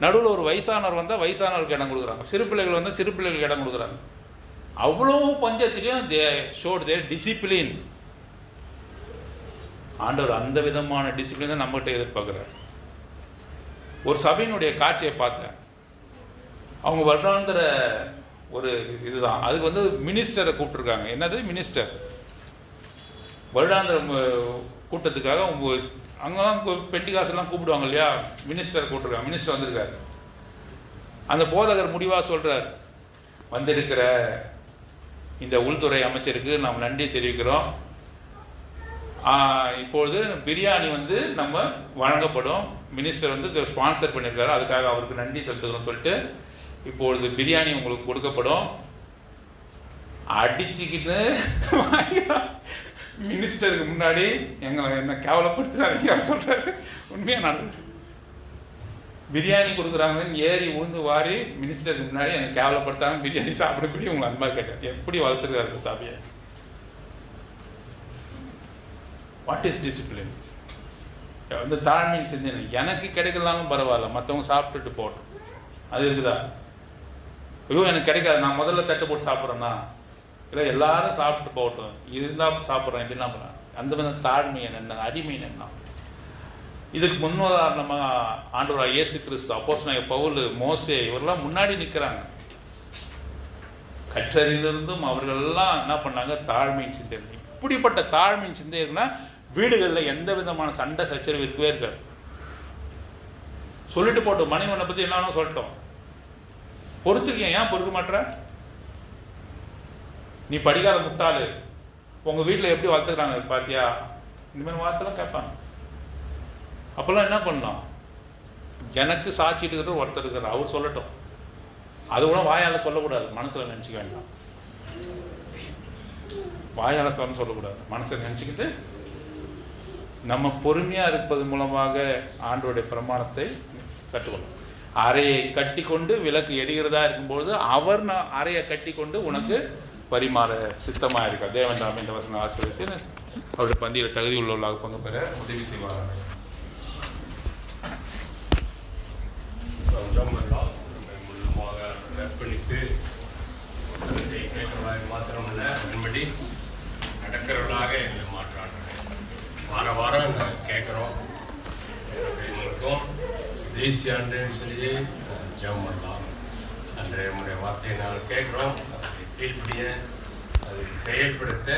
நடுவில் ஒரு வயசானவர் வந்தால் வயசானவருக்கு இடம் கொடுக்குறாங்க, சிறு பிள்ளைகள் வந்தால் சிறு பிள்ளைகளுக்கு இடம் கொடுக்குறாங்க. அவ்வளோ பஞ்சத்திலையும் தே ஷோட் தேர் டிசிப்ளின். ஆண்டவர் அந்த விதமான டிசிப்ளின் தான் நம்மகிட்ட எதிர்பார்க்குறார். ஒரு சபையினுடைய காட்சியை பார்த்தேன். அவங்க வருடாந்திர ஒரு இதுதான், அதுக்கு மினிஸ்டரை கூப்பிட்டுருக்காங்க. என்னது மினிஸ்டர்? வருடாந்திர கூட்டத்துக்காக அவங்க அங்கெல்லாம் பெண்டிகாசெல்லாம் கூப்பிடுவாங்க இல்லையா, மினிஸ்டரை கூப்பிட்டுருக்காங்க. மினிஸ்டர் வந்திருக்காரு. அந்த போதகர் முடிவாக சொல்கிறார், வந்திருக்கிற இந்த உள்துறை அமைச்சருக்கு நாம் நன்றி தெரிவிக்கிறோம். இப்பொழுது பிரியாணி நம்ம வழங்கப்படும். மினிஸ்டர் ஸ்பான்சர் பண்ணியிருக்காரு, அதுக்காக அவருக்கு நன்றி செலுத்துக்கிறோம் சொல்லிட்டு இப்பொழுது பிரியாணி உங்களுக்கு கொடுக்கப்படும். அடிச்சுக்கிட்டு மினிஸ்டருக்கு முன்னாடி என்ன கேவலப்படுத்துறாங்க சொல்கிறாரு. உண்மையாக நடந்தது. பிரியாணி கொடுக்குறாங்கன்னு ஏறி உழுந்து வாரி மினிஸ்டருக்கு முன்னாடி எனக்கு கேவலப்படுத்தாங்க, பிரியாணி சாப்பிடக்கூடிய உங்களை அன்பாக கேட்டேன். எப்படி வளர்த்துருக்காரு சாபியை? What is discipline? தாழ்மையின் சிந்தனை. எனக்கு கிடைக்கலாலும் பரவாயில்ல, மற்றவங்க சாப்பிட்டுட்டு போட்டோம், அது இருக்குதா? ஐயோ எனக்கு கிடைக்காது, நான் முதல்ல தட்டு போட்டு சாப்பிட்றேன்னா, இல்லை எல்லாரும் சாப்பிட்டு போகட்டும், இருந்தால் சாப்பிட்றேன் எப்படின்னா பண்ணுறேன். அந்த மாதிரி தாழ்மை என்ன, அடிமை என்ன? இதுக்கு முன்னுதாரணமாக ஆண்டவராக இயேசு கிறிஸ்து, அப்போஸ்தலனாகிய பவுல், மோசே இவரெல்லாம் முன்னாடி நிற்கிறாங்க. கற்றறிந்திருந்தும் அவர்களெல்லாம் என்ன பண்ணாங்க, தாழ்மையின் சிந்தனை. இப்படிப்பட்ட தாழ்மையின் சிந்தனைனா வீடுகளில் எந்த விதமான சண்டை சச்சரவு இருக்கவே இருக்காது. சொல்லிட்டு போட்டோம், மனைவனை பற்றி என்னன்னு சொல்லிட்டோம், பொறுத்துக்க, ஏன் பொறுக்க மாட்டேற? நீ படிக்காத முட்டாளு, உங்கள் வீட்டில் எப்படி வளர்த்துக்கிறாங்க பார்த்தியா, இனிமேல் வார்த்தைலாம் கேட்பாங்க. அப்போல்லாம் என்ன பண்ணலாம், எனக்கு சாட்சிட்டு இருக்கிற ஒருத்தர் இருக்கிற அவர் சொல்லட்டும், அது கூட வாயால் சொல்லக்கூடாது, மனசில் நினச்சிக்க வேண்டாம். வாயால் சொல்லக்கூடாது, மனசில் நினச்சிக்கிட்டு நம்ம பொறுமையாக இருப்பது மூலமாக ஆண்டவருடைய பிரமாணத்தை கற்றுக்கொள்ளும். அறையை கட்டி கொண்டு விளக்கு எரிகிறதா இருக்கும்பொழுது அவர் அறையை கட்டி கொண்டு உனக்கு பரிமாற சித்தமாக இருக்கா. தேவன் தாமே இந்த வசனம் ஆசிரியத்து அவருடைய பந்தியில் தகுதி உள்ளவர்களாக பங்கு பெற உதவி செய்வார்கள்.
அர்ப்பணித்து மாத்திரமல்ல, அதன்படி நடக்கிறவர்களாக எங்களை மாற்றாங்க. வாரம் நாங்கள் கேட்குறோம். எங்களுக்கும் தேசிய அன்றைன்னு சொல்லி ஜெபம் பண்ணலாம். அன்றைய நம்முடைய வார்த்தையை நாங்கள் கேட்குறோம், அதை கீழ்ப்படிய அதை செயல்படுத்த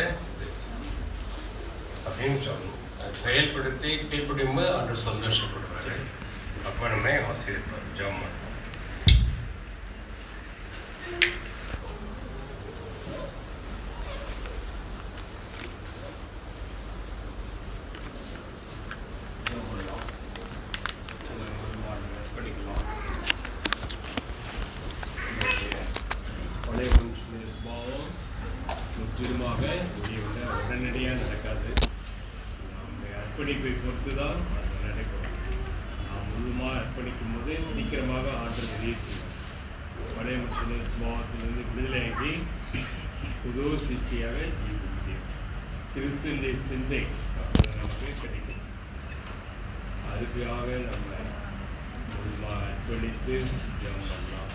அப்படின்னு சொல்லணும். அதை செயல்படுத்தி கீழ்ப்படியும்போது அன்று சந்தோஷப்படுவார்கள். அப்போ நம்ம ஆசீர்வாதம் ஜெபம் பண்ணலாம். உடனடியாக நடக்காது. நம்முடைய அர்ப்பணிப்பை பொறுத்து தான் அது நடக்கும். நாம் முழுமையாக அர்ப்பணிக்கும் போது சீக்கிரமாக ஆற்றல் வெளியே செய்வோம்.
பழைய மனுஷன் சுபாவத்திலிருந்து விடுதலையாகி புது சிருஷ்டியாக ஜீவிக்க முடியும். கிறிஸ்துவினுடைய சிந்தை அப்போ நமக்கு கிடைக்கும். அதுக்காக நம்ம முழுமையாக அர்ப்பணித்து ஜெபம் பண்ணலாம்.